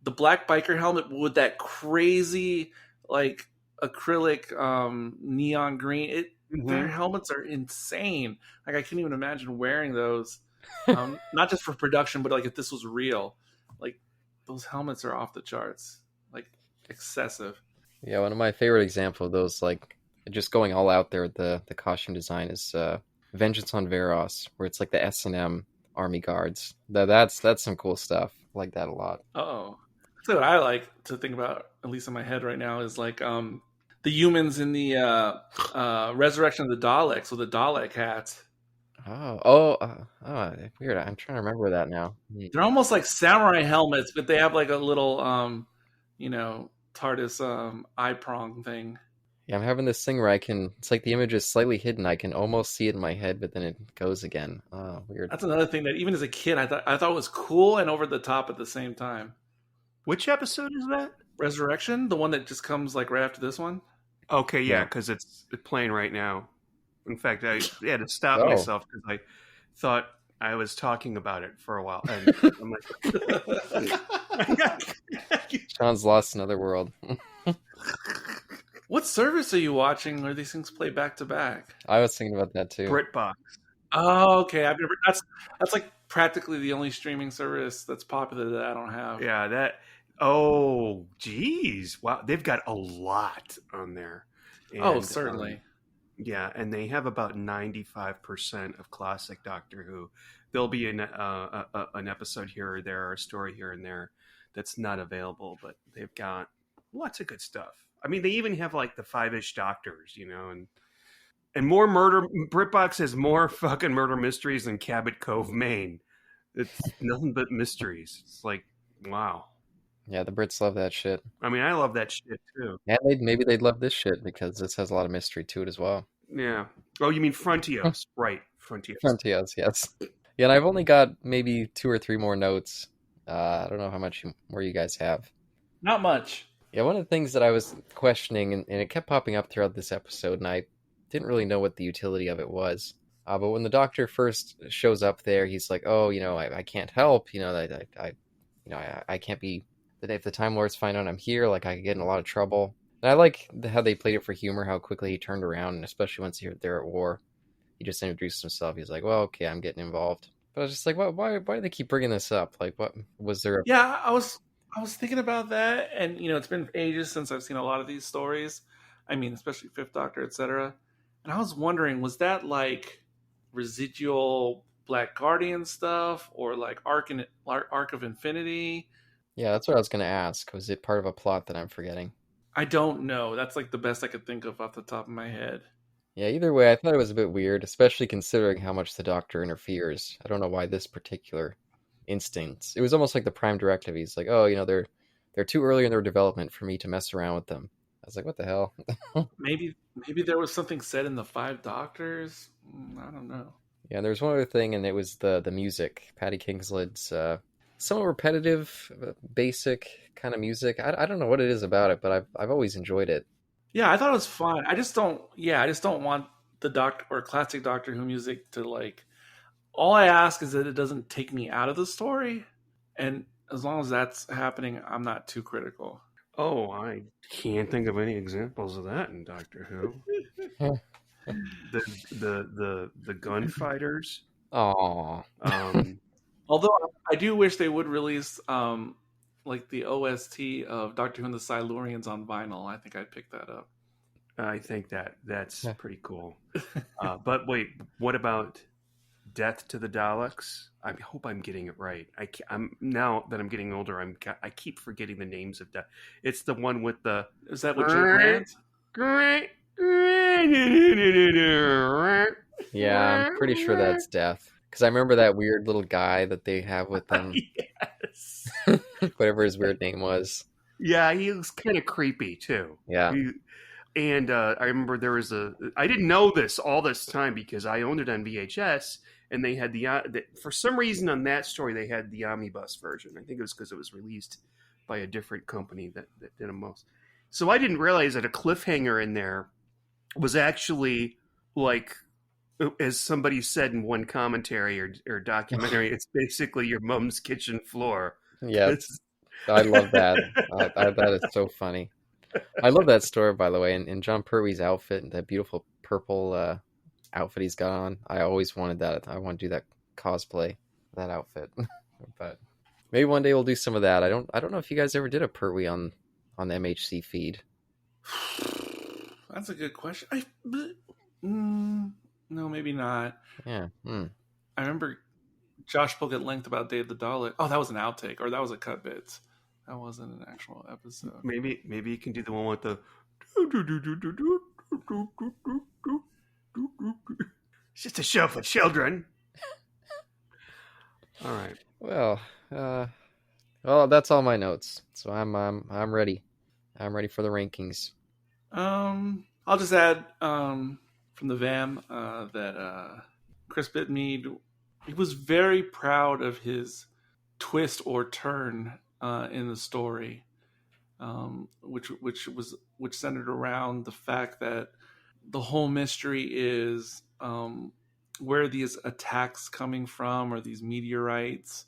the black biker helmet with that crazy like acrylic neon green. Their helmets are insane. Like I can't even imagine wearing those. Not just for production, but like if this was real, like those helmets are off the charts, like excessive. Yeah, one of my favorite examples of those, like just going all out there, the costume design is Vengeance on Varos, where it's like the S&M Army Guards. That's some cool stuff. I like that a lot. Oh, so what I like to think about, at least in my head right now, is like the humans in the Resurrection of the Daleks with the Dalek hats. Oh, weird. I'm trying to remember that now. They're almost like samurai helmets, but they have like a little, TARDIS eye prong thing. Yeah, I'm having this thing where it's like the image is slightly hidden. I can almost see it in my head, but then it goes again. Oh, weird. That's another thing that even as a kid, I thought was cool and over the top at the same time. Which episode is that? Resurrection, the one that just comes like right after this one. Okay, yeah, because it's playing right now. In fact, I had to stop myself because I thought I was talking about it for a while. And I'm like, Sean's lost another world. What service are you watching where these things play back to back? I was thinking about that too. BritBox. Oh, okay. I've never. That's like practically the only streaming service that's popular that I don't have. Yeah, that. Oh, geez. Wow. They've got a lot on there. And, certainly. Yeah, and they have about 95% of classic Doctor Who. There'll be an episode here or there, or a story here and there that's not available, but they've got lots of good stuff. I mean, they even have like the 5-ish Doctors, you know, and more murder. BritBox has more fucking murder mysteries than Cabot Cove, Maine. It's nothing but mysteries. It's like, wow. Yeah, the Brits love that shit. I mean, I love that shit too. And maybe they'd love this shit because this has a lot of mystery to it as well. Yeah. Oh, you mean Frontios? Right, Frontios. Frontios, yes. Yeah, and I've only got maybe 2 or 3 more notes. I don't know how much more you guys have. Not much. Yeah, one of the things that I was questioning, and it kept popping up throughout this episode, and I didn't really know what the utility of it was. But when the Doctor first shows up there, he's like, "Oh, you know, I can't help. You know, I can't be. That if the Time Lords find out I'm here, like I could get in a lot of trouble." And I like how they played it for humor, how quickly he turned around, and especially once they're at war, he just introduced himself. He's like, "Well, okay, I'm getting involved." But I was just like, why do they keep bringing this up? Like, what was there? Yeah, I was thinking about that, and you know, it's been ages since I've seen a lot of these stories. I mean, especially Fifth Doctor, etc. And I was wondering, was that like residual Black Guardian stuff, or like Arc of Infinity? Yeah, that's what I was going to ask. Was it part of a plot that I'm forgetting? I don't know. That's like the best I could think of off the top of my head. Yeah, either way, I thought it was a bit weird, especially considering how much the Doctor interferes. I don't know why this particular instance. It was almost like the Prime Directive. He's like, oh, they're too early in their development for me to mess around with them. I was like, what the hell? Maybe there was something said in the Five Doctors. I don't know. Yeah, and there was one other thing, and it was the music. Patty Kingsled's somewhat repetitive, basic kind of music. I don't know what it is about it, but I've always enjoyed it. Yeah, I thought it was fun. I just don't. Yeah, I just don't want the Doctor or classic Doctor Who music to like. All I ask is that it doesn't take me out of the story, and as long as that's happening, I'm not too critical. Oh, I can't think of any examples of that in Doctor Who. the gunfighters. Aww. Although I do wish they would release like the OST of Doctor Who and the Silurians on vinyl. I think I'd pick that up. I think that's pretty cool. But wait, what about Death to the Daleks? I hope I'm getting it right. I'm now that I'm getting older. I keep forgetting the names of that. It's the one with the. Is that what you're Grant? Yeah, I'm pretty sure that's Death. Because I remember that weird little guy that they have with them. Yes. Whatever his weird name was. Yeah, he was kind of creepy too. Yeah. And I remember there was I didn't know this all this time because I owned it on VHS, and they had for some reason on that story they had the omnibus version. I think it was because it was released by a different company that did them most. So I didn't realize that a cliffhanger in there was actually like, as somebody said in one commentary or documentary, it's basically your mom's kitchen floor. Yeah, I love that. That is so funny. I love that story, by the way, and John Pertwee's outfit and that beautiful purple outfit he's got on. I always wanted that. I want to do that cosplay, that outfit. But maybe one day we'll do some of that. I don't know if you guys ever did a Pertwee on the MHC feed. That's a good question. No, maybe not. Yeah. I remember Josh spoke at length about Day of the Dalek. Oh, that was an outtake, or that was a cut bits. That wasn't an actual episode. Maybe you can do the one with the. It's just a show for children. All right. Well, that's all my notes. So I'm ready. I'm ready for the rankings. I'll just add from the VAM that Chris Bitmead, he was very proud of his twist or turn in the story, which centered around the fact that the whole mystery is where are these attacks coming from, or these meteorites,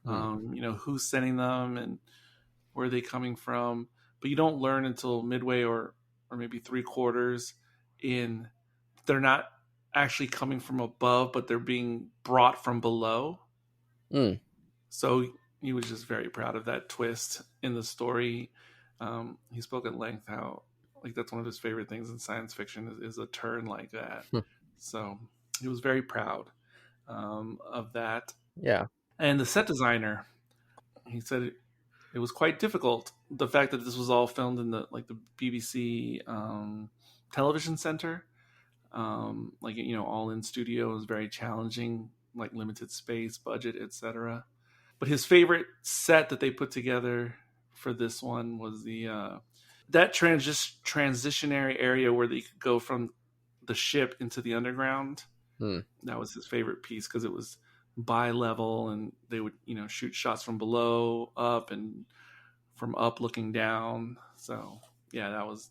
who's sending them and where are they coming from. But you don't learn until midway or maybe 3/4 in, they're not actually coming from above, but they're being brought from below. So he was just very proud of that twist in the story. He spoke at length how like that's one of his favorite things in science fiction is a turn like that. So he was very proud of that. Yeah. And the set designer, he said it was quite difficult. The fact that this was all filmed in the BBC television center, all in studio, was very challenging, like limited space, budget, etc. But his favorite set that they put together for this one was that transitionary area where they could go from the ship into the underground. That was his favorite piece because it was bi-level, and they would shoot shots from below up and from up looking down. So yeah, that was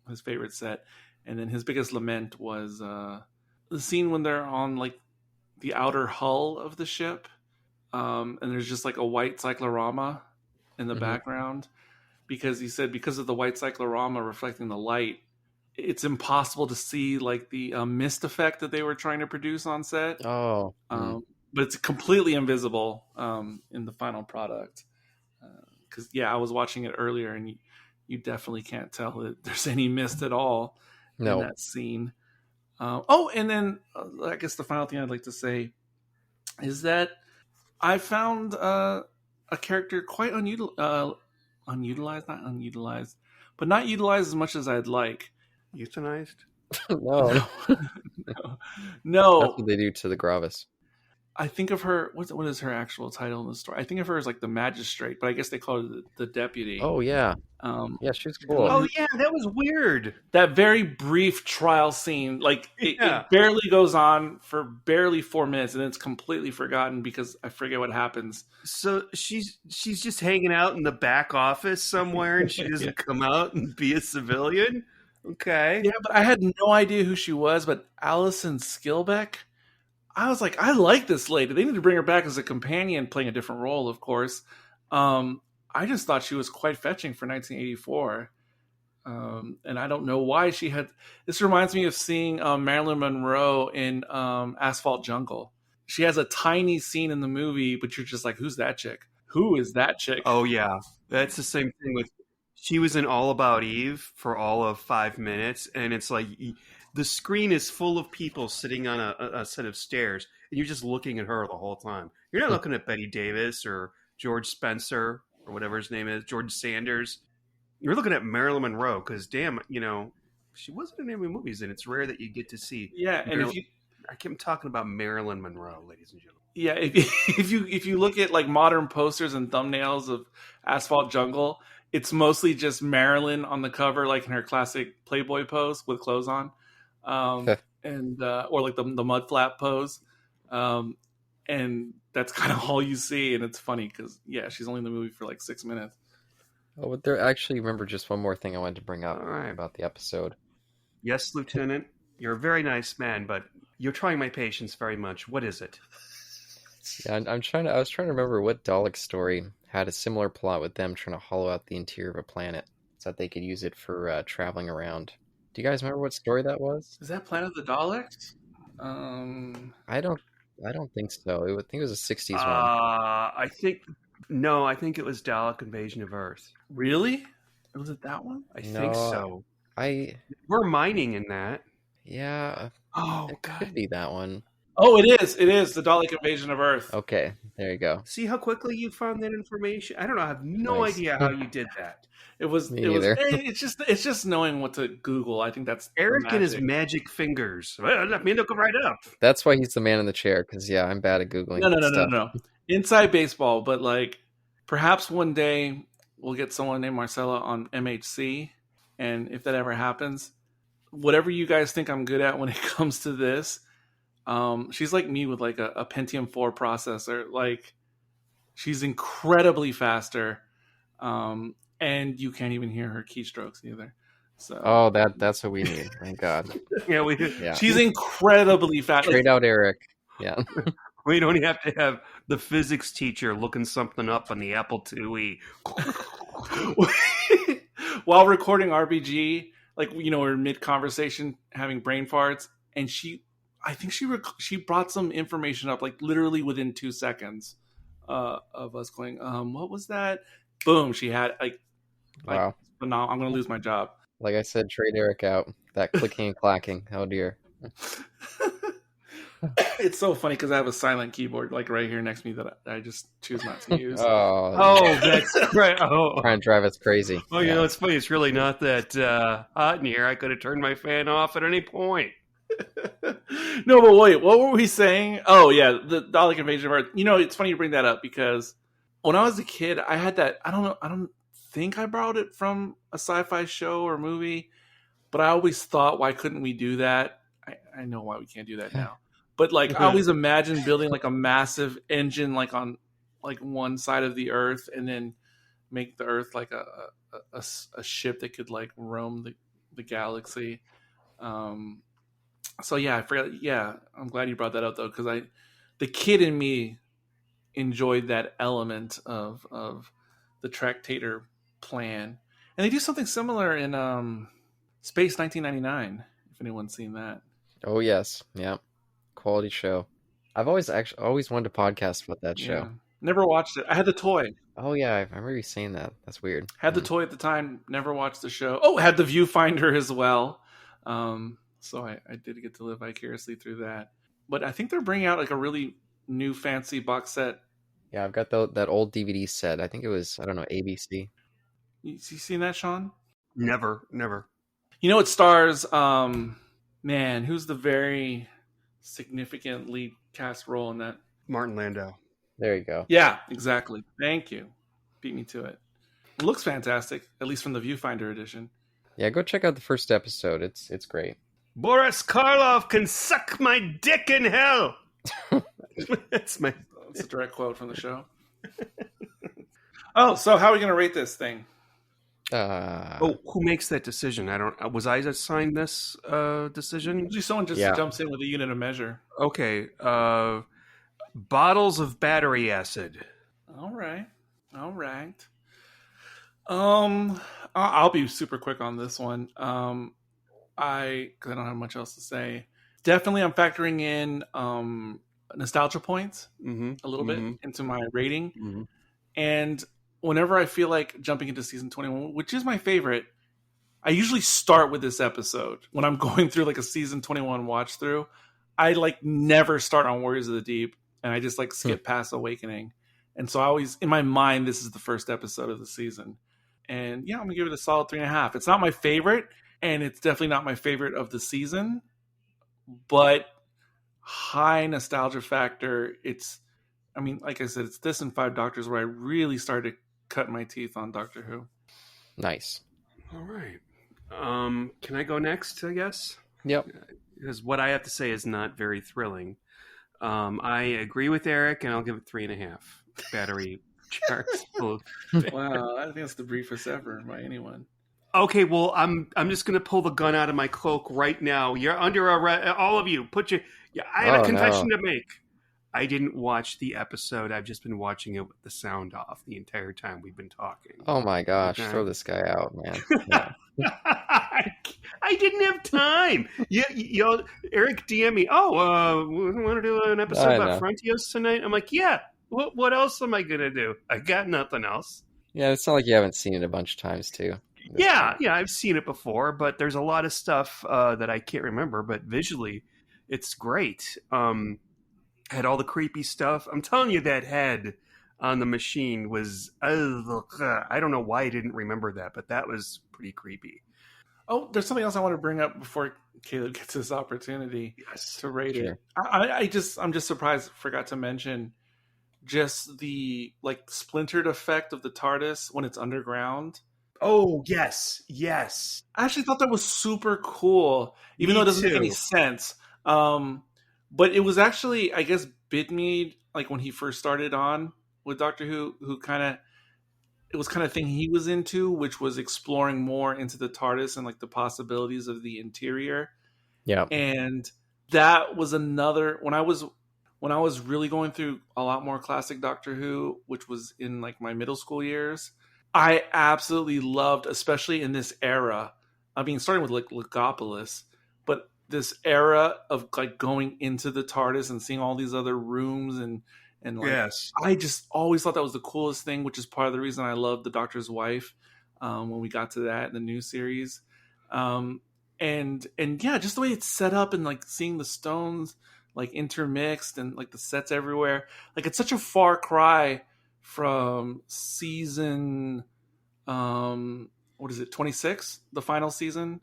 his favorite set. And then his biggest lament was the scene when they're on like the outer hull of the ship, and there's just like a white cyclorama in the background, because he said because of the white cyclorama reflecting the light, it's impossible to see like the mist effect that they were trying to produce on set. But it's completely invisible in the final product. Because I was watching it earlier, and you definitely can't tell that there's any mist at all in that scene. And then I guess the final thing I'd like to say is that I found a character quite not unutilized, but not utilized as much as I'd like. Euthanized? No, No, that's what they do to the Gravis. I think of her. What is her actual title in the story? I think of her as like the magistrate, but I guess they call her the deputy. Oh yeah, Um, yeah, she's the one cool. Oh who- yeah, that was weird. that very brief trial scene, like Yeah. it barely goes on for barely 4 minutes, and then it's completely forgotten because I forget what happens. So she's just hanging out in the back office somewhere, and she doesn't come out and be a civilian. Okay. Yeah, but I had no idea who she was. But Alison Skilbeck, I was like, I like this lady. They need to bring her back as a companion, playing a different role, of course. I just thought she was quite fetching for 1984. And I don't know why she had. This reminds me of seeing Marilyn Monroe in Asphalt Jungle. She has a tiny scene in the movie, but you're just like, who's that chick? Who is that chick? Oh yeah, that's the same thing with. She was in All About Eve for all of 5 minutes, and it's like the screen is full of people sitting on a set of stairs, and you're just looking at her the whole time. You're not looking at Betty Davis or George Spencer or whatever his name is, George Sanders. You're looking at Marilyn Monroe because, damn, she wasn't in any movies, and it's rare that you get to see. Yeah, and if you I keep talking about Marilyn Monroe, ladies and gentlemen. Yeah, if you look at like modern posters and thumbnails of Asphalt Jungle, it's mostly just Marilyn on the cover, like in her classic Playboy pose with clothes on, and or like the mud flap pose, and that's kind of all you see. And it's funny because she's only in the movie for like 6 minutes. Oh, but there actually remember just one more thing I wanted to bring up All right. about the episode. Yes, Lieutenant, you're a very nice man, but you're trying my patience very much. What is it? Yeah, I was trying to remember what Dalek story had a similar plot with them trying to hollow out the interior of a planet so that they could use it for traveling around. Do you guys remember what story that was? Is that Planet of the Daleks? I don't think so. I think it was a 60s one. I think it was Dalek Invasion of Earth. Really? Was it that one? I think so. We're mining in that. Yeah, Oh, it God. could be that one. Oh, it is. It is the Dalek Invasion of Earth. Okay, there you go. See how quickly you found that information? I don't know. I have no Nice. idea how you did that. It was. Me It was. neither. It's just knowing what to Google. I think that's the Eric and his magic. magic fingers. Well, let me look right up. That's why he's the man in the chair, because I'm bad at Googling stuff. No. Inside baseball, but like perhaps one day we'll get someone named Marcella on MHC, and if that ever happens, whatever you guys think I'm good at when it comes to this, she's like me with like a Pentium 4 processor. Like she's incredibly faster, and you can't even hear her keystrokes either. So Oh, that's what we need. Thank God. Yeah, Yeah. she's incredibly fast. Trade out Eric. Yeah. we don't have to have the physics teacher looking something up on the Apple IIe. While recording RBG, like we're mid conversation having brain farts, and I think she brought some information up like literally within 2 seconds of us going, what was that? Boom, she had Wow. but now I'm gonna lose my job. Like I said, trade Eric out. That clicking and clacking. Oh dear. It's so funny because I have a silent keyboard like right here next to me that I just choose not to use. Oh, That's right. Oh, trying to drive us crazy. it's funny. It's really not that hot in here. I could have turned my fan off at any point. No, but wait, what were we saying? Oh yeah, the Dalek Invasion of Earth. It's funny you bring that up because when I was a kid, I had that. I don't think I borrowed it from a sci-fi show or movie, but I always thought, why couldn't we do that? I know why we can't do that now. But like, I always imagined building like a massive engine, like on like one side of the Earth, and then make the Earth like a ship that could like roam the galaxy. So yeah, I forgot. Yeah, I'm glad you brought that up though, because the kid in me enjoyed that element of the Tractator plan, and they do something similar in Space 1999. If anyone's seen that. Oh yes, yeah, quality show. I've always wanted to podcast about that show. Yeah. Never watched it. I had the toy. Oh yeah, I remember you saying that. That's weird. Had the toy at the time. Never watched the show. Oh, had the viewfinder as well. So I did get to live vicariously through that. But I think they're bringing out like a really new fancy box set. Yeah, I've got that old DVD set. I think it was, I don't know, ABC. You seen that, Sean? Never. It stars Man, who's the very significant lead cast role in that? Martin Landau. There you go. Yeah, exactly. Thank you. Beat me to it. It looks fantastic, at least from the Viewfinder edition. Yeah, go check out the first episode. It's great. Boris Karloff can suck my dick in hell. That's a direct quote from the show. Oh, so how are we going to rate this thing? Who makes that decision? Was I assigned this decision? Usually someone just jumps in with a unit of measure. Okay. Bottles of battery acid. All right. I'll be super quick on this one. Because I don't have much else to say. Definitely, I'm factoring in nostalgia points a little bit into my rating, and whenever I feel like jumping into season 21, which is my favorite, I usually start with this episode when I'm going through like a season 21 watch through. I like never start on Warriors of the Deep, and I just like skip past Awakening. And so I always, in my mind, this is the first episode of the season. And yeah, I'm gonna give it a solid 3.5. It's not my favorite, and it's definitely not my favorite of the season, but high nostalgia factor. Like I said, it's this and Five Doctors where I really started to cut my teeth on Doctor Who. Nice. All right. Can I go next, I guess? Yep. Because what I have to say is not very thrilling. I agree with Eric, and I'll give it 3.5. Battery charts. Wow, I think that's the briefest ever by anyone. Okay, well, I'm just going to pull the gun out of my cloak right now. You're under arrest. All of you, I have a confession to make. I didn't watch the episode. I've just been watching it with the sound off the entire time we've been talking. Oh my gosh, throw this guy out, man. Yeah. I didn't have time. Eric DM me, we want to do an episode about Frontios tonight? I'm like, yeah, what else am I going to do? I got nothing else. Yeah, it's not like you haven't seen it a bunch of times, too. Yeah, I've seen it before, but there's a lot of stuff that I can't remember, but visually, it's great. Had all the creepy stuff. I'm telling you, that head on the machine was... I don't know why I didn't remember that, but that was pretty creepy. Oh, there's something else I want to bring up before Caleb gets this opportunity to rate it. I'm just surprised I forgot to mention just the like splintered effect of the TARDIS when it's underground. Oh, yes. I actually thought that was super cool, even though it doesn't make any sense. But it was actually, I guess, Bidmead, like when he first started on with Doctor Who it was kind of thing he was into, which was exploring more into the TARDIS and like the possibilities of the interior. Yeah. And that was another, when I was really going through a lot more classic Doctor Who, which was in like my middle school years, I absolutely loved, especially in this era. I mean, starting with like Logopolis, but this era of like going into the TARDIS and seeing all these other rooms and like, yes. I just always thought that was the coolest thing, which is part of the reason I loved The Doctor's Wife when we got to that in the new series. And yeah, just the way it's set up and like seeing the stones like intermixed and like the sets everywhere. Like it's such a far cry from season, 26, the final season,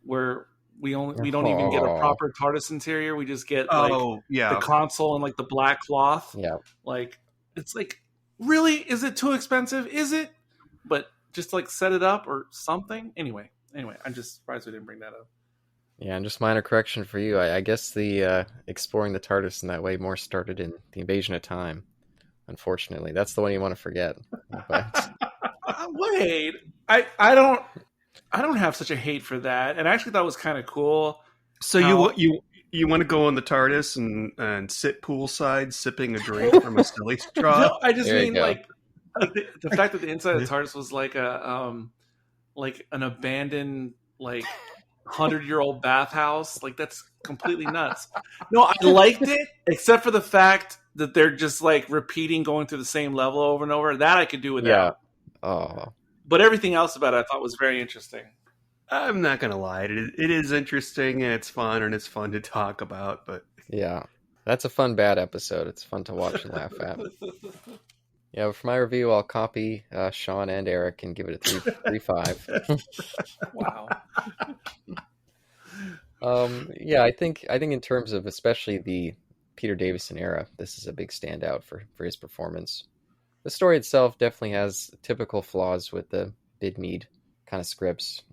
where we don't even get a proper TARDIS interior. We just get the console and like the black cloth. Yeah. Like it's like, really? Is it too expensive? Is it? But just like set it up or something. Anyway, I'm just surprised we didn't bring that up. Yeah, and just minor correction for you. I guess the exploring the TARDIS in that way more started in The Invasion of Time. Unfortunately, that's the one you want to forget. But... Wait, I don't have such a hate for that, and I actually thought it was kind of cool. So you want to go on the TARDIS and sit poolside sipping a drink from a silly straw? No, I just mean like the fact that the inside of the TARDIS was like like an abandoned like 100-year-old bathhouse. Like that's completely nuts. No, I liked it except for the fact that they're just like repeating going through the same level over and over. That I could do without. Yeah. Oh. But everything else about it I thought was very interesting. I'm not going to lie. It is interesting and it's fun and it's fun to talk about. But yeah, that's a fun bad episode. It's fun to watch and laugh at. Yeah, for my review, I'll copy Sean and Eric and give it a 3.5. Wow. Yeah, I think in terms of especially the Peter Davison era, this is a big standout for his performance. The story itself definitely has typical flaws with the Bidmead kind of scripts,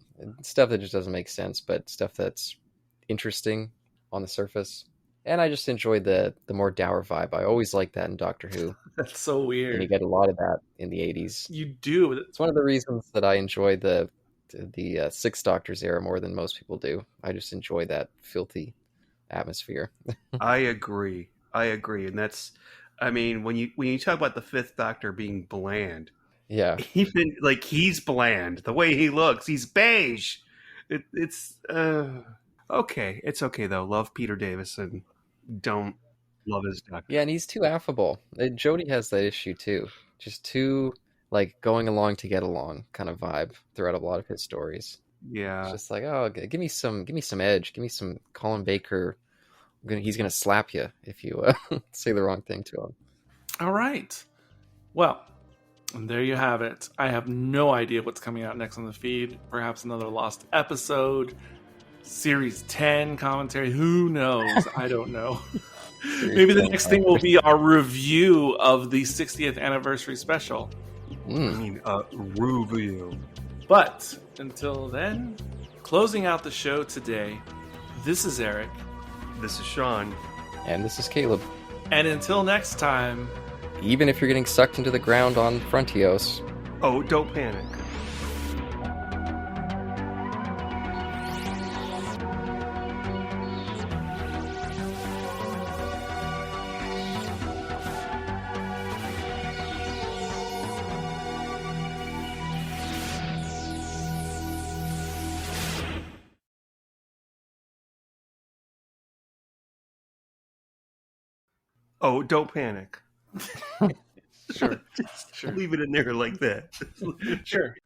stuff that just doesn't make sense, but stuff that's interesting on the surface. And I just enjoyed the more dour vibe. I always liked that in Doctor Who, That's so and you weird. get a lot of that in the 80s. You do. It's one of the reasons that I enjoy the Six Doctors era more than most people do. I just enjoy that filthy atmosphere. I agree. And that's, I mean, when you talk about the Fifth Doctor being bland, Yeah. even like he's bland. The way he looks, he's beige. It's okay. It's okay though. Love Peter Davison. Don't love his Doctor. Yeah, and he's too affable. Jodie has that issue too. Just too like going along to get along kind of vibe throughout a lot of his stories. Yeah. It's just like, oh, give me some edge, give me some Colin Baker. He's gonna slap you if you say the wrong thing to him. All right. Well, and there you have it. I have no idea what's coming out next on the feed. Perhaps another lost episode, Series 10 commentary. Who knows? I don't know. Maybe the next thing will be our review of the 60th anniversary special. I mean, review. But until then, closing out the show today, this is Eric. This is Sean. And this is Caleb. And until next time, Even if you're getting sucked into the ground on Frontios. Oh, don't panic. Oh, don't panic. sure. Leave it in there like that. Sure.